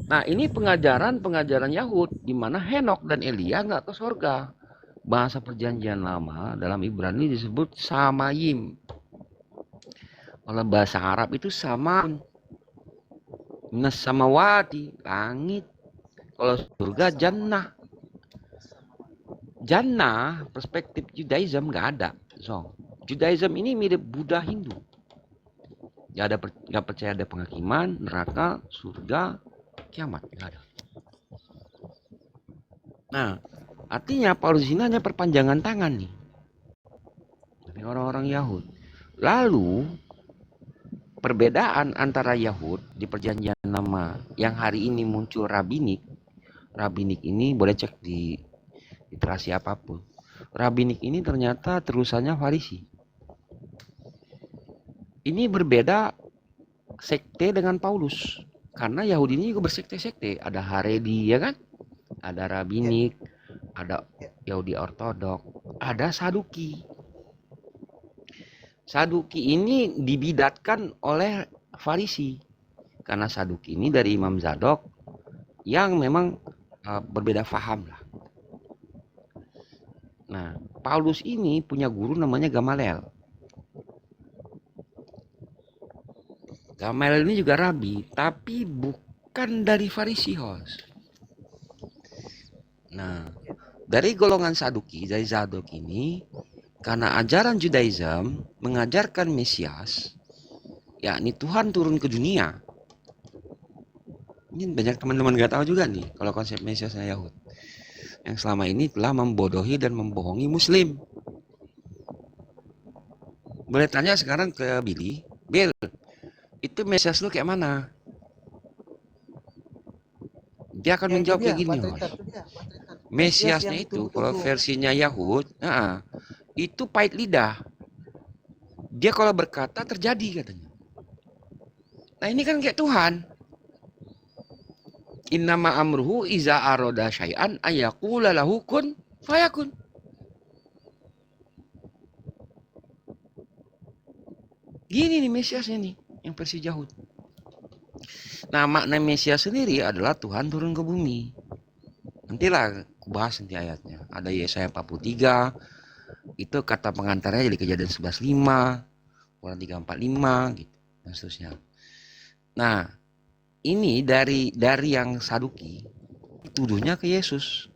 A: Nah, ini pengajaran Yahud di mana Henok dan Elia nggak ke surga. Bahasa perjanjian lama dalam Ibrani disebut samayim. Kalau bahasa Arab itu sama. Nasamawati, langit. Kalau surga jannah. Jannah perspektif Judaism nggak ada. So, Judaism ini mirip Buddha Hindu. Nggak percaya ada penghakiman, neraka, surga, kiamat nggak ada. Nah, artinya Paulus ini hanya perpanjangan tangan nih dari orang-orang Yahud. Lalu perbedaan antara Yahud di perjanjian lama yang hari ini muncul rabbinik ini boleh cek di literasi apapun. Rabbinik ini ternyata terusannya Farisi. Ini berbeda sekte dengan Paulus. Karena Yahudi ini juga bersekte-sekte. Ada Haredi, ya kan? Ada Rabbinik, ada Yahudi Ortodok, ada Saduki. Saduki ini dibidatkan oleh Farisi. Karena Saduki ini dari Imam Zadok yang memang berbeda faham lah. Nah, Paulus ini punya guru namanya Gamaliel. Gamaliel ini juga rabi, tapi bukan dari Farisi, host. Nah, dari golongan Saduki, dari Zadok ini, karena ajaran Judaism mengajarkan Mesias, yakni Tuhan turun ke dunia. Ini banyak teman-teman gak tahu juga nih, kalau konsep Mesiasnya Yahud. Yang selama ini telah membodohi dan membohongi Muslim. Boleh tanya sekarang ke Billy, Bill, itu Mesias lu kayak mana? Dia akan menjawab kayak gini, Mesiasnya itu kalau versinya Yahud, itu pahit lidah. Dia kalau berkata terjadi katanya. Nah ini kan kayak Tuhan. Innama amruhu iza aroda syai'an ayaqula lahu kun fayakun. Gini nih Mesiasnya nih, yang versi Yahud. Nah makna Mesias sendiri adalah Tuhan turun ke bumi. Nantilah bahas nanti ayatnya. Ada Yesaya 43, itu kata pengantarnya jadi Kejadian 11:5, Quran 3:45 gitu dan seterusnya. Nah, ini dari yang Saduki tuduhnya ke Yesus.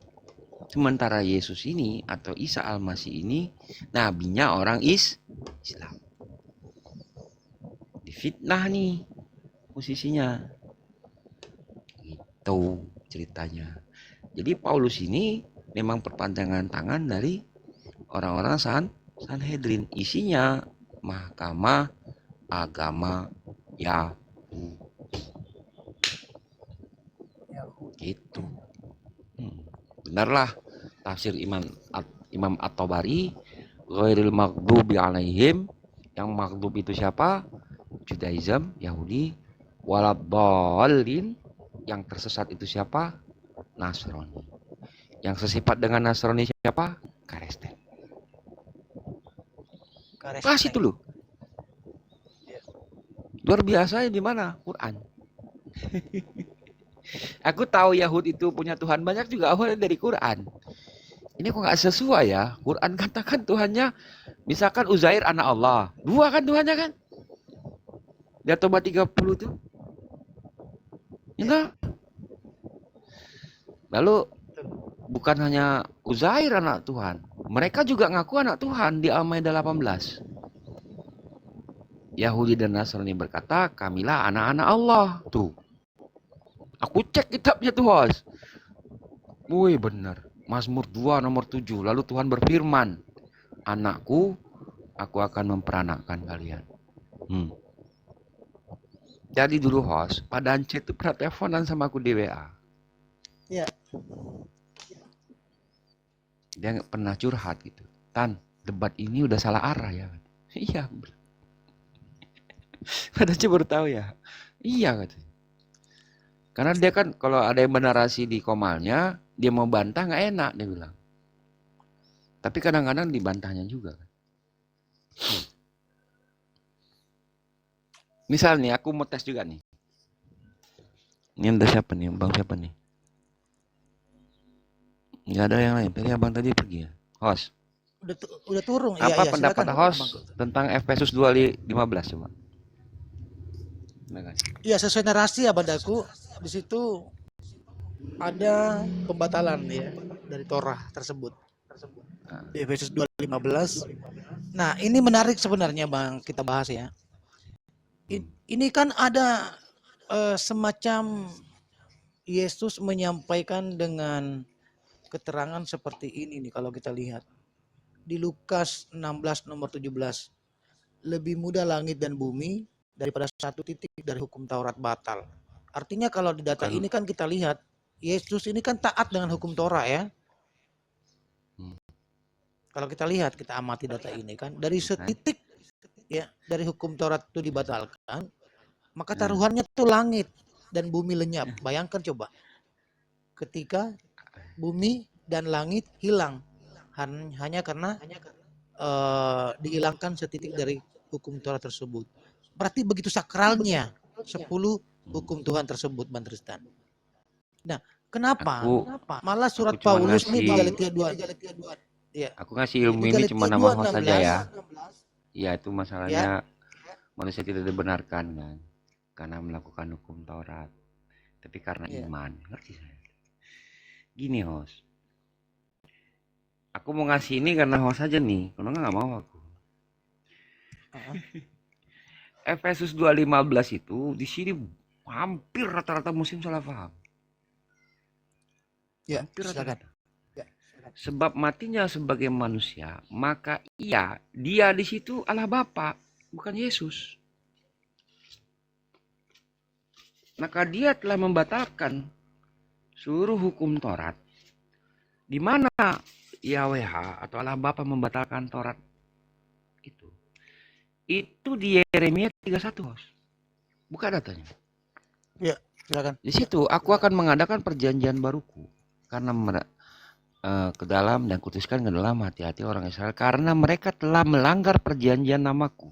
A: Sementara Yesus ini atau Isa Al-Masih ini nabinya orang Islam. Difitnah nih posisinya. Itu ceritanya. Jadi Paulus ini memang perpanjangan tangan dari orang-orang Sanhedrin. Isinya mahkamah agama Yahudi. Gitu. Benarlah tafsir Imam At-Tabari, ghairil maghdubi alaihim, yang maghdub itu siapa? Judaism, Yahudi. Waladhdallin, yang tersesat itu siapa? Nasrani. Yang sesifat dengan Nasrani siapa? Kristen. Pas itu loh. Luar biasa di mana? Quran. Aku tahu Yahudi itu punya Tuhan banyak juga awalnya dari Quran. Ini kok nggak sesuai ya? Quran katakan Tuhannya, misalkan Uzair anak Allah. 2 kan Tuhannya kan? Di At-Taubah 30 tuh. Enggak. Lalu bukan hanya Uzair anak Tuhan. Mereka juga ngaku anak Tuhan di Al-Maidah 18. Yahudi dan Nasrani berkata, kamilah anak-anak Allah. Tuh. Aku cek kitabnya tuh, Hos. Wih, benar. Mazmur 2 nomor 7. Lalu Tuhan berfirman, anakku, aku akan memperanakkan kalian. Jadi dulu, Hos, Pak Dance itu pernah teleponan sama aku di WA.
B: Iya.
A: Dia pernah curhat gitu. Tan, debat ini udah salah arah ya. Iya. Pada baru tahu ya. Iya katanya. Karena dia kan kalau ada yang bernarasi di komalnya, dia mau bantah nggak enak dia bilang. Tapi kadang-kadang dibantahnya juga. Misal nih, aku mau tes juga nih. Ini ada siapa nih? Bang siapa nih? Nggak ada yang lain. Tadi abang tadi pergi ya. Host.
B: Udah turun.
A: Apa
B: Iya,
A: pendapat
B: silakan.
A: host tentang Efesus 2:15 coba?
B: Iya, sesuai narasi ya bandaku. Di situ ada pembatalan ya dari Torah tersebut. Di Efesus 2:15. Nah, ini menarik sebenarnya Bang kita bahas ya. Ini kan ada semacam Yesus menyampaikan dengan keterangan seperti ini nih kalau kita lihat. Di Lukas 16 nomor 17. Lebih mudah langit dan bumi daripada satu titik dari hukum Taurat batal. Artinya kalau di data ini kan kita lihat Yesus ini kan taat dengan hukum Torah ya. Kalau kita lihat, kita amati data ini kan dari setitik ya dari hukum Taurat itu dibatalkan, maka taruhannya tuh langit dan bumi lenyap. Bayangkan coba. Ketika bumi dan langit hilang hanya karena dihilangkan setitik dari hukum Torah tersebut. Berarti begitu sakralnya 10 hukum Tuhan tersebut, Bang Tristan. Nah, kenapa malah surat Paulus nih di Galatia 2. Ya.
A: Aku ngasih ilmu ini cuma nama host saja ya. Ya, itu masalahnya manusia tidak dibenarkan kan karena melakukan hukum Taurat. Tapi karena iman, ngerti saya. Gini host. Aku mau ngasih ini karena host aja nih, kalau nggak mau aku. Efesus 2:15 itu di sini hampir rata-rata muslim salah paham.
B: Ya, silakan.
A: Sebab matinya sebagai manusia, maka dia di situ Allah Bapa, bukan Yesus. Maka dia telah membatalkan seluruh hukum Taurat. Di mana Yahweh atau Allah Bapa membatalkan Taurat itu? Itu di Yeremia 31, Bos. Buka datanya.
B: Ya, silakan.
A: Di situ aku akan mengadakan perjanjian baruku karena ke dalam dan kutuskan ke dalam hati-hati orang Israel karena mereka telah melanggar perjanjian namaku.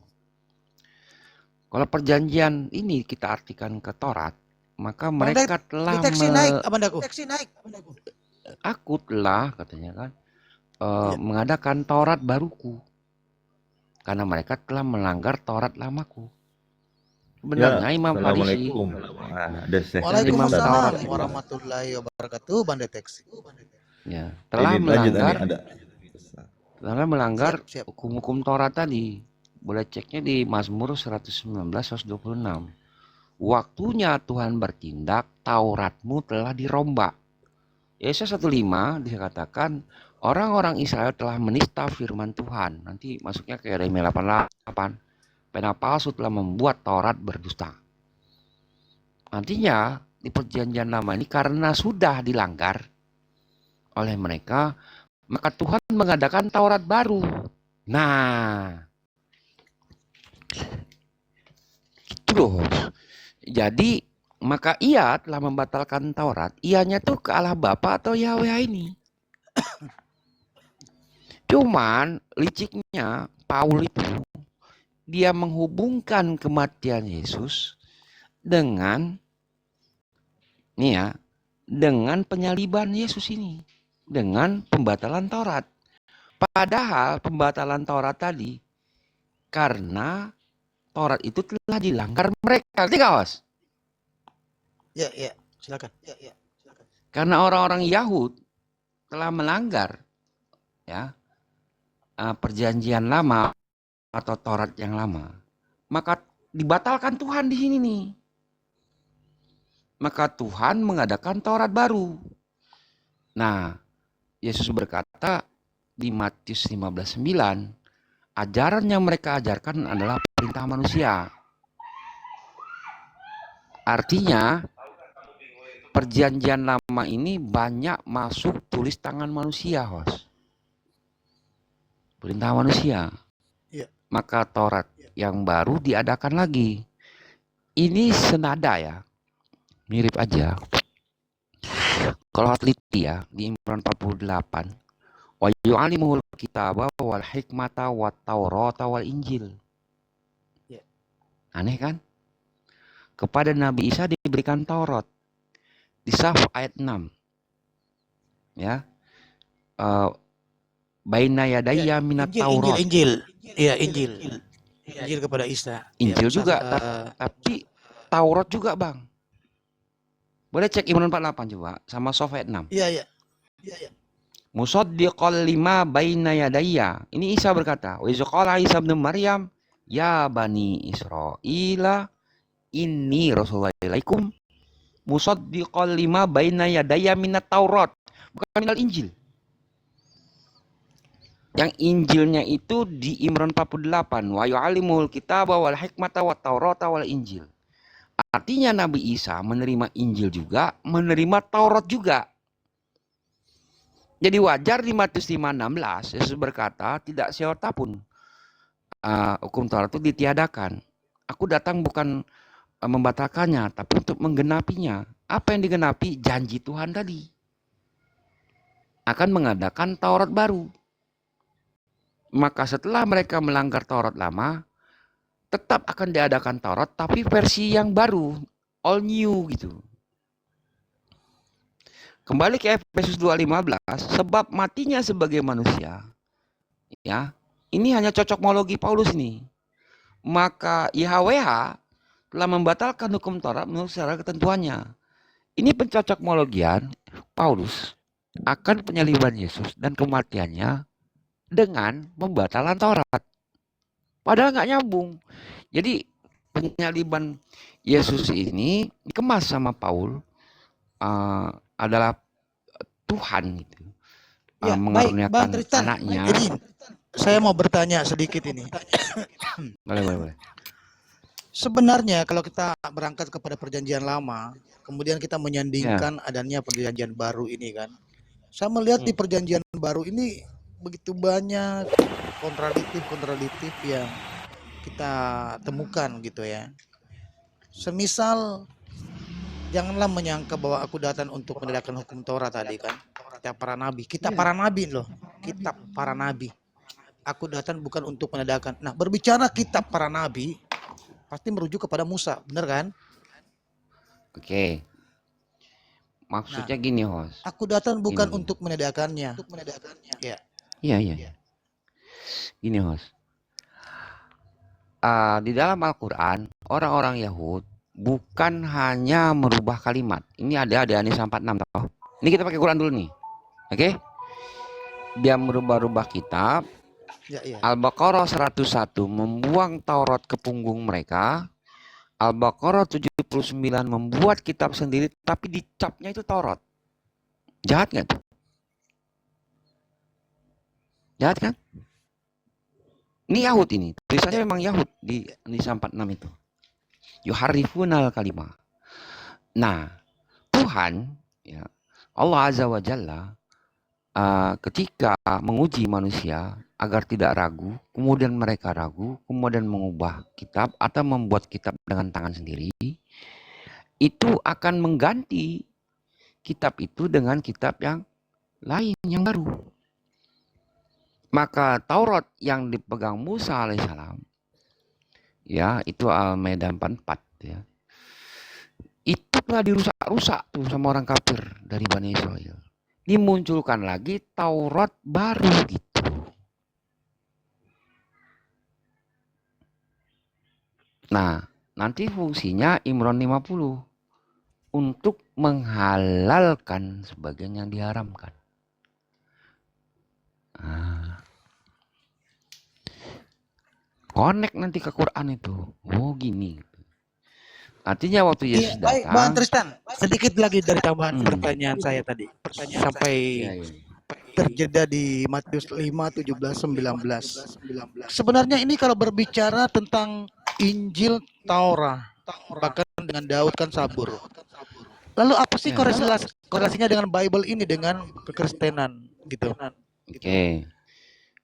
A: Kalau perjanjian ini kita artikan ke Taurat, maka mereka telah aku telah katanya kan mengadakan Taurat baruku karena mereka telah melanggar Taurat lamaku. Sebenarnya Imam Farisi.
B: Waalaikumsalam warahmatullahi wabarakatuh. Bandeteksi.
A: Ya, telah melanggar hukum-hukum Taurat tadi. Boleh ceknya di Mazmur 119 126. Waktunya Tuhan bertindak, Tauratmu telah dirombak. Yesaya 1:5 dikatakan orang-orang Israel telah menista firman Tuhan. Nanti masuknya ke Yeremia 88. Pena palsu telah membuat Taurat berdusta. Artinya di perjanjian lama ini karena sudah dilanggar oleh mereka, maka Tuhan mengadakan Taurat baru. Nah, gitu loh. Jadi maka ia telah membatalkan Taurat. Ianya tuh ke Allah Bapa atau Yahweh ini. Cuman liciknya Paul itu dia menghubungkan kematian Yesus dengan nih ya, dengan penyaliban Yesus ini, dengan pembatalan Taurat. Padahal pembatalan Taurat tadi karena Taurat itu telah dilanggar mereka. Tidak, Mas?
B: Ya, silakan.
A: Karena orang-orang Yahud telah melanggar ya perjanjian lama atau Taurat yang lama, maka dibatalkan Tuhan di sini nih. Maka Tuhan mengadakan Taurat baru. Nah, Yesus berkata di Matius 15:9, ajaran yang mereka ajarkan adalah perintah manusia. Artinya, perjanjian lama ini banyak masuk tulis tangan manusia, Host. Perintah manusia.
B: Iya.
A: Maka Taurat yang baru diadakan lagi. Ini senada ya. Mirip aja. Kalau teliti ya di Imran 48, wa yu'allimul kitaba wal hikmata wat taurata wal injil.
B: Ya.
A: Aneh kan? Kepada Nabi Isa diberikan Taurat. Di Saf ayat 6. Ya. Baina yadayya minat Taurat.
B: Injil. Iya, Injil. Injil kepada Isa.
A: Injil
B: Ya,
A: juga,
B: Musaf,
A: tapi Taurat juga, Bang. Boleh cek Imran 48 coba sama Saf ayat 6.
B: Iya.
A: Musaddiqal lima baina yadayya. Ini Isa berkata, wa iz qala Isa ibn Maryam, ya bani Israila, inni rasulullah ilaikum musaddiqal lima baina yadayya minat Taurat, bukan minal Injil. Yang Injilnya itu di Imran 48, wa yu'allimul kitaba wal hikmata wat taurata wal injil. Artinya Nabi Isa menerima Injil juga, menerima Taurat juga. Jadi wajar di Matius 5:16 Yesus berkata, tidak seorang pun hukum Taurat itu ditiadakan. Aku datang bukan membatalkannya, tapi untuk menggenapinya. Apa yang digenapi? Janji Tuhan tadi. Akan mengadakan Taurat baru. Maka setelah mereka melanggar Taurat lama, tetap akan diadakan Taurat, tapi versi yang baru, all new gitu. Kembali ke Efesus 2:15, sebab matinya sebagai manusia, ya, ini hanya cocokmologi Paulus nih. Maka YHWH telah membatalkan hukum Taurat menurut secara ketentuannya. Ini pencocokmologian Paulus akan penyaliban Yesus dan kematiannya dengan pembatalan Taurat. Padahal nggak nyambung. Jadi penyaliban Yesus ini dikemas sama Paul adalah Tuhan gitu.
B: Ya, baik,
A: mengaruniakan
B: Bang Tristan.
A: anaknya.
B: Jadi, saya mau bertanya sedikit ini.
A: Boleh.
B: Sebenarnya kalau kita berangkat kepada perjanjian lama, kemudian kita menyandingkan adanya perjanjian baru ini kan. Saya melihat di perjanjian baru ini begitu banyak kontradiktif yang kita temukan gitu ya. Semisal janganlah menyangka bahwa aku datang untuk menegakkan hukum Taurat tadi kan. Kita para nabi, loh. Kitab para nabi. Aku datang bukan untuk menegakkan. Nah, berbicara kitab para nabi pasti merujuk kepada Musa, benar kan?
A: Oke. Maksudnya gini, Host.
B: Aku datang bukan
A: Gini.
B: untuk menegakkannya. Ya.
A: Iya. Gini, Host. Di dalam Al-Quran, orang-orang Yahud bukan hanya merubah kalimat. Ini ada di An-Nisa 46 toh. Ini kita pakai Quran dulu nih. Oke? Dia merubah-rubah kitab.
B: Ya.
A: Al-Baqarah 101 membuang Taurat ke punggung mereka. Al-Baqarah 79 membuat kitab sendiri tapi dicapnya itu Taurat. Jahat nggak tuh? Jahat kan? Ini Yahud ini. Tulisannya memang Yahud di An-Nisa 46 itu. Yuharrifunal kalimah. Nah, Tuhan ya, Allah Azza wa Jalla ketika menguji manusia agar tidak ragu, kemudian mereka ragu, kemudian mengubah kitab atau membuat kitab dengan tangan sendiri, itu akan mengganti kitab itu dengan kitab yang lain yang baru. Maka Taurat yang dipegang Musa alaihissalam, ya itu Al-Maidah 44 ya, itu telah dirusak-rusak tuh sama orang kafir dari Bani Israel. Dimunculkan lagi Taurat baru gitu. Nah, nanti fungsinya Imran 50 untuk menghalalkan sebagian yang diharamkan. Nah, connect nanti ke Quran itu. Oh gini. Artinya waktu
B: Iya,
A: Yesus
B: baik, Bang
A: datang,
B: Tristan. Sedikit lagi dari tambahan
A: Hmm.
B: pertanyaan saya tadi. Sampai
A: ya, ya.
B: terjeda di Matius 5, 17, 19. Sebenarnya ini kalau berbicara tentang Injil Taurat, bahkan dengan Daud kan sabur. Lalu apa sih
A: Ya.
B: korelasinya dengan Bible ini dengan kekristenan gitu?
A: Oke.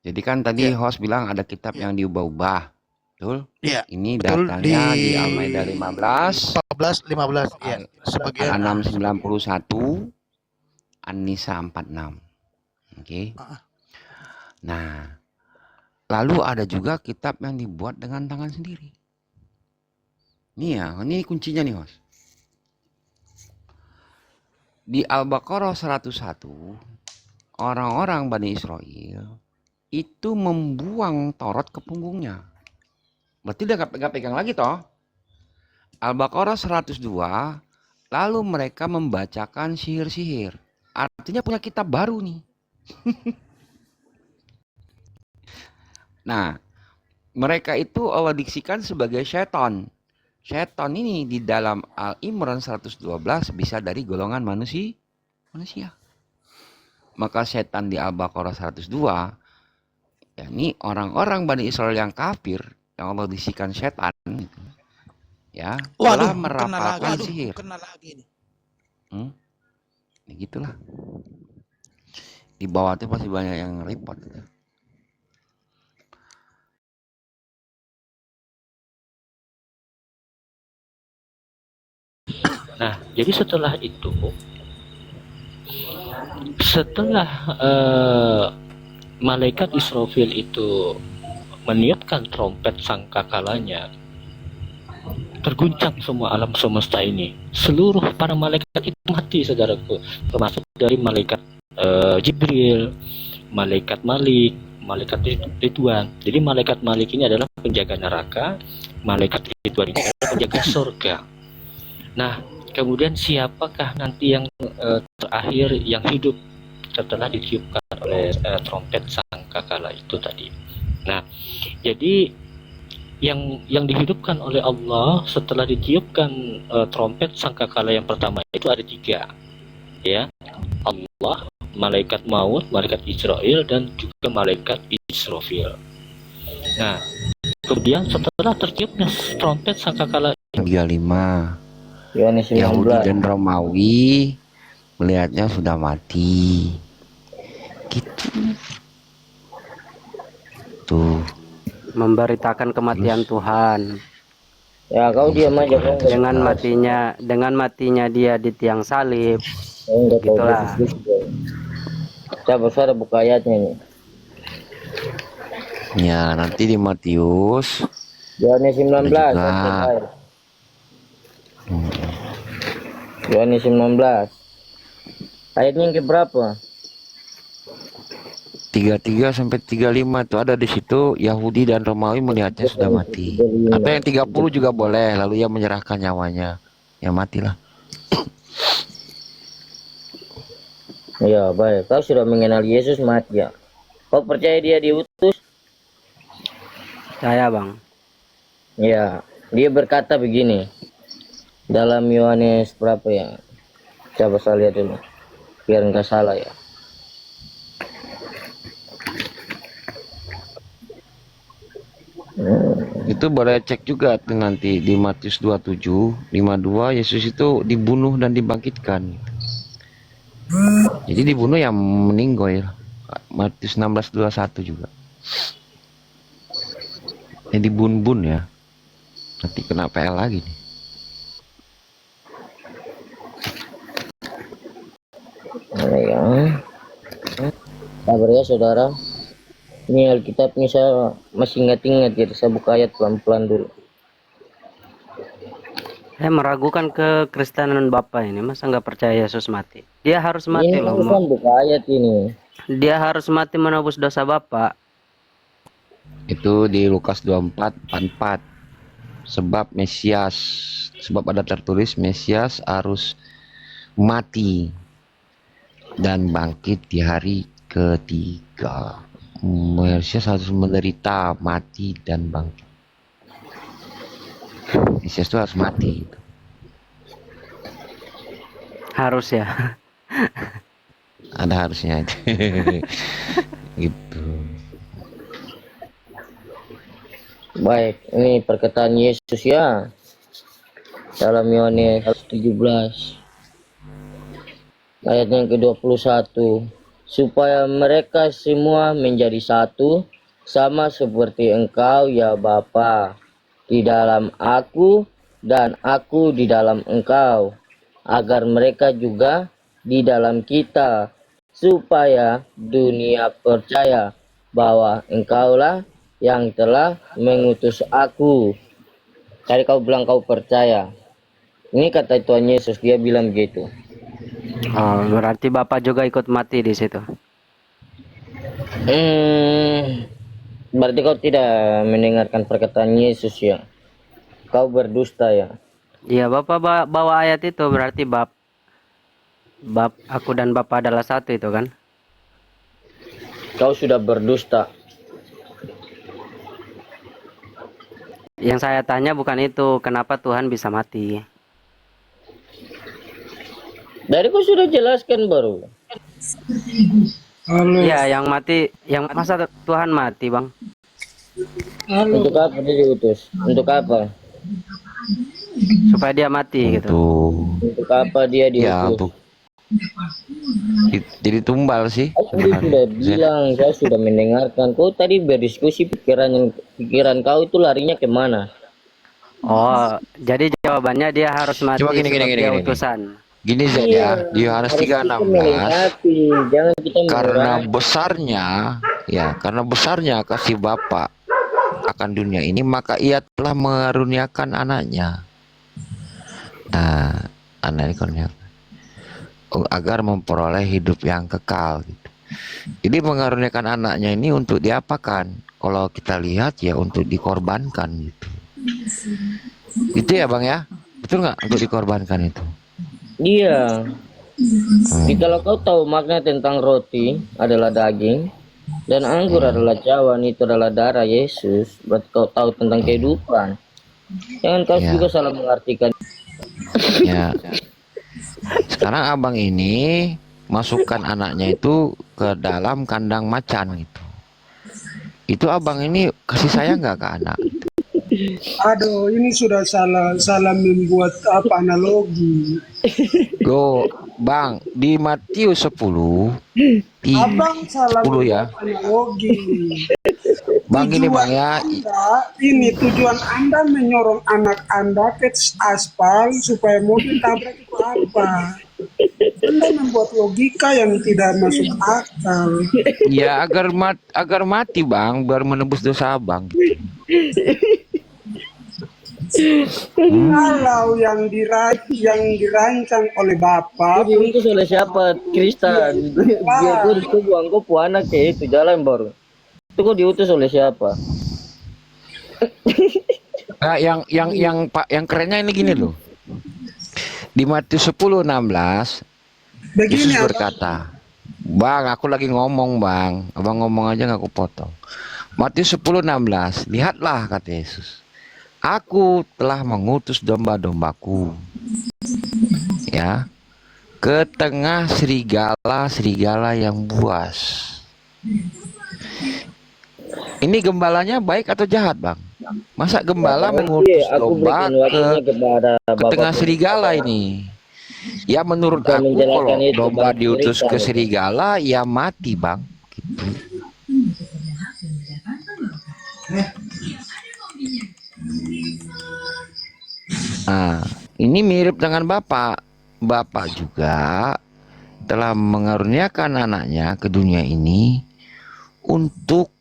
A: Jadi kan tadi
B: Iya.
A: host bilang ada kitab yang diubah-ubah. Betul?
B: Iya,
A: Ini
B: betul,
A: datangnya
B: di
A: di Al-Maidah 15,
B: 14, 15 ya. Sebagian
A: Al-An'am 91, An-Nisa 46. Oke. Nah, lalu ada juga kitab yang dibuat dengan tangan sendiri. Nih ya, ini kuncinya nih, host. Di Al-Baqarah 101, orang-orang Bani Israel itu membuang Taurat ke punggungnya. Berarti dia nggak pegang lagi toh. Al-Baqarah 102, lalu mereka membacakan sihir-sihir. Artinya punya kitab baru nih. Nah, mereka itu Allah diksikan sebagai syaitan. Syaitan ini di dalam Al-Imran 112 bisa dari golongan manusia. Maka setan di Al-Baqarah 102, yakni orang-orang Bani Israel yang kafir, yang Allah bisikan setan, ya, telah merapalkan sihir.
B: Kena lagi nih.
A: Ya gitulah. Di bawah itu pasti banyak yang repot.
G: Nah, jadi setelah itu, setelah malaikat Israfil itu meniupkan trompet sangkakalanya, terguncang semua alam semesta ini. Seluruh para malaikat itu mati, saudaraku, termasuk dari malaikat Jibril, malaikat Malik, malaikat Ridwan. Jadi malaikat Malik ini adalah penjaga neraka, malaikat Ridwan ini adalah penjaga surga. Nah, kemudian siapakah nanti yang terakhir yang hidup setelah ditiupkan oleh trompet sangkakala itu tadi? Nah, jadi yang dihidupkan oleh Allah setelah ditiupkan trompet sangkakala yang pertama itu ada 3, ya. Allah, malaikat maut, malaikat Israel, dan juga malaikat Israfil. Nah, kemudian setelah tertiupnya trompet sangkakala
A: 35.
H: Yohanes
A: Yahudi
H: 19.
A: dan Romawi melihatnya sudah mati. Gitu. Tuh.
H: Memberitakan kematian Tuhan.
I: Ya kau diam aja kau
H: Dengan matinya dia di tiang salib. Gitulah.
I: Coba suara buka ayatnya ini.
A: Ya, nanti di Matius
I: Yohanes 19.
A: juga.
I: Yohanes 19. Ayatnya yang keberapa?
A: 33 sampai 35 itu ada di situ. Yahudi dan Romawi melihatnya sudah mati. Atau yang 30 juga boleh. Lalu ia menyerahkan nyawanya. Ya matilah.
I: Ya baik. Kau sudah mengenal Yesus mati ya. Kau percaya dia diutus?
H: Saya bang.
I: Ya. Dia berkata begini. Dalam Yohanes berapa ya? Coba saya lihat dulu. Biar nggak salah ya.
A: Itu boleh cek juga tuh nanti di Matius 27, 52 Yesus itu dibunuh dan dibangkitkan. Jadi dibunuh yang meninggal. Matius 16, 21 juga. Ini dibun-bun ya. Nanti kena PL lagi nih.
I: Ya. sabar ya saudara. Ini Alkitabnya saya masih ingat-ingat, jadi saya buka ayat pelan-pelan dulu.
H: Saya meragukan kekristenan Bapak ini, masa nggak percaya Yesus mati? Dia harus mati
I: Ini
H: loh.
I: bukan buka ayat ini.
H: Dia harus mati menebus dosa Bapak.
A: Itu di Lukas 24:44. Sebab ada tertulis Mesias harus mati dan bangkit di hari ketiga. Mesias harus menderita, mati dan bangkit. Mesias itu harus mati.
H: Harus ya.
A: Ada harusnya itu. Gitu.
I: Baik, ini perkataan Yesus ya. Dalam Yohanes 17 ayat yang ke-21. Supaya mereka semua menjadi satu, sama seperti Engkau ya Bapa, di dalam Aku dan Aku di dalam Engkau, agar mereka juga di dalam kita, supaya dunia percaya bahwa Engkaulah yang telah mengutus Aku. Tadi kau bilang kau percaya. Ini kata Tuhan Yesus, dia bilang begitu.
H: Oh, berarti Bapak juga ikut mati di situ.
I: Berarti kau tidak mendengarkan perkataan Yesus ya. Kau berdusta ya.
H: Iya, Bapak bawa ayat itu, berarti Aku dan Bapak adalah satu itu kan?
I: Kau sudah berdusta.
H: Yang saya tanya bukan itu, kenapa Tuhan bisa mati?
I: Dari kau sudah jelaskan baru.
H: Iya, yang mati, yang masa Tuhan mati, Bang?
I: Untuk apa dia diutus? Untuk apa?
H: Supaya dia mati gitu.
I: Untuk apa dia
A: Ya,
I: diutus?
A: jadi tumbal sih.
I: Saya sudah bilang, saya sudah mendengarkan. Kau tadi berdiskusi pikiran kau itu larinya kemana?
H: Oh, jadi jawabannya dia harus mati
A: Coba gini,
H: sebab dia
A: gini.
H: utusan.
A: Gini saja, di Yohanes
I: Harus kita
A: 3:16.
I: melengkapi, jangan kita
A: Karena
I: mengurangi.
A: karena besarnya kasih Bapa akan dunia ini, maka Ia telah mengaruniakan anaknya. Nah, anak ini karuniakan agar memperoleh hidup yang kekal gitu. Jadi mengaruniakan anaknya ini untuk diapakan? Kalau kita lihat ya untuk dikorbankan gitu. Itu ya Bang ya? Betul nggak untuk dikorbankan itu?
I: Iya. Jadi kalau kau tahu makna tentang roti adalah daging dan anggur adalah cawan, itu adalah darah Yesus, berarti kau tahu tentang kehidupan. Jangan kau juga salah mengartikan.
A: Ya. Sekarang abang ini masukkan anaknya itu ke dalam kandang macan gitu. Itu abang ini kasih sayang nggak ke anak?
J: Aduh, ini sudah salah membuat apa analogi.
A: Loh, Bang, di Matius 10
J: Abang salah
A: 10 ya.
J: membuat analogi.
A: Bang ini Bang ya.
J: Tujuan Anda menyorong anak Anda ke aspal supaya mobil tabrak itu apa? Anda membuat logika yang tidak masuk akal.
A: Ya agar mati Bang, biar menebus dosa Abang.
J: Kalau yang dirancang oleh Bapak,
I: Diutus oleh siapa? Kristen. Dia kau buang kau anak ke itu jalan baru. Itu kau diutus oleh siapa?
A: Nah, yang kerennya ini gini loh. Di Matius 10:16
J: begini
A: Yesus
J: Abang.
A: berkata, Bang, aku lagi ngomong Bang, abang ngomong aja nggak aku potong. Matius 10:16, lihatlah kata Yesus, aku telah mengutus domba-dombaku, ya, ke tengah serigala yang buas. Ini gembalanya baik atau jahat Bang? Masa gembala mengutus
I: Aku
A: domba
I: berikan waktunya kepada
A: ke tengah
I: Bapak.
A: serigala ini? Ya menurut
I: Bukan
A: aku kalau
I: menjelaskan itu,
A: domba
I: Bang.
A: diutus
I: Berikan
A: ke
I: itu.
A: serigala ya mati Bang. Gitu. Nah, ini mirip dengan Bapak. Bapak juga telah mengaruniakan anaknya ke dunia ini untuk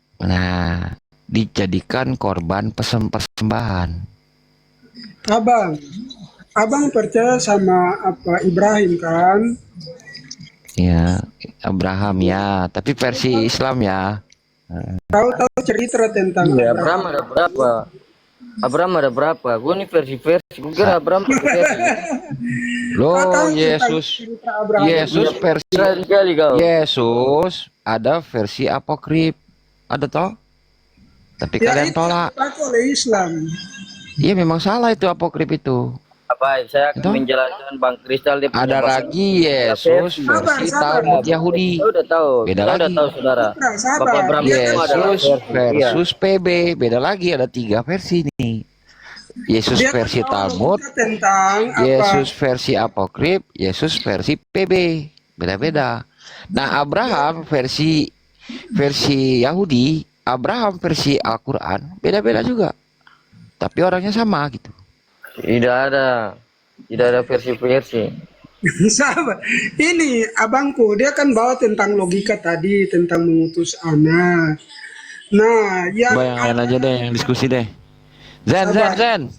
A: dijadikan korban persembahan.
J: Abang percaya sama apa Ibrahim kan?
A: Ya, Abraham ya, tapi versi Islam ya.
J: Tahu cerita tentang
I: Iya,
J: Abraham?
I: Abraham ada berapa? Abraham ada berapa? Gue nih versi-versi. Gue kira Abraham pakai versi.
A: Loh,
J: Kau tahu tentang
A: Yesus
J: cerita Abraham?
A: Yesus versi
I: Keren sekali kau.
A: Yesus ada versi apokrif. Ada toh? Tapi
J: Ya
A: kalian
J: itu
A: tolak.
J: dipakai oleh Islam.
A: Iya memang salah itu apokrif itu.
I: Baik, saya akan
A: Itu?
I: menjelaskan Bang Kristal dia punya
A: Ada
I: bahasa.
A: lagi Yesus versi
J: Sabar.
A: Talmud Yahudi.
I: Kita udah tahu.
A: Beda
I: Kita udah
A: lagi.
I: tahu saudara.
J: Sabar.
I: Bapak Abraham
J: Dia
I: itu
J: kan
I: adalah
A: Yesus
I: versi. Iya.
A: versus PB. Beda lagi, ada 3 versi nih. Yesus
J: Dia kan
A: versi
J: tahu
A: Talmud,
J: logika tentang apa?
A: Yesus versi apokrif, Yesus versi PB. Beda-beda. Nah, Abraham versi Yahudi, Abraham versi Al-Qur'an, beda-beda juga. Tapi orangnya sama gitu.
I: Tidak ada versi-versi.
J: Sabar. Ini abangku, dia kan bawa tentang logika tadi, tentang mengutus anak. Nah, yang
A: Coba yang lain aja deh, yang diskusi deh. Zen.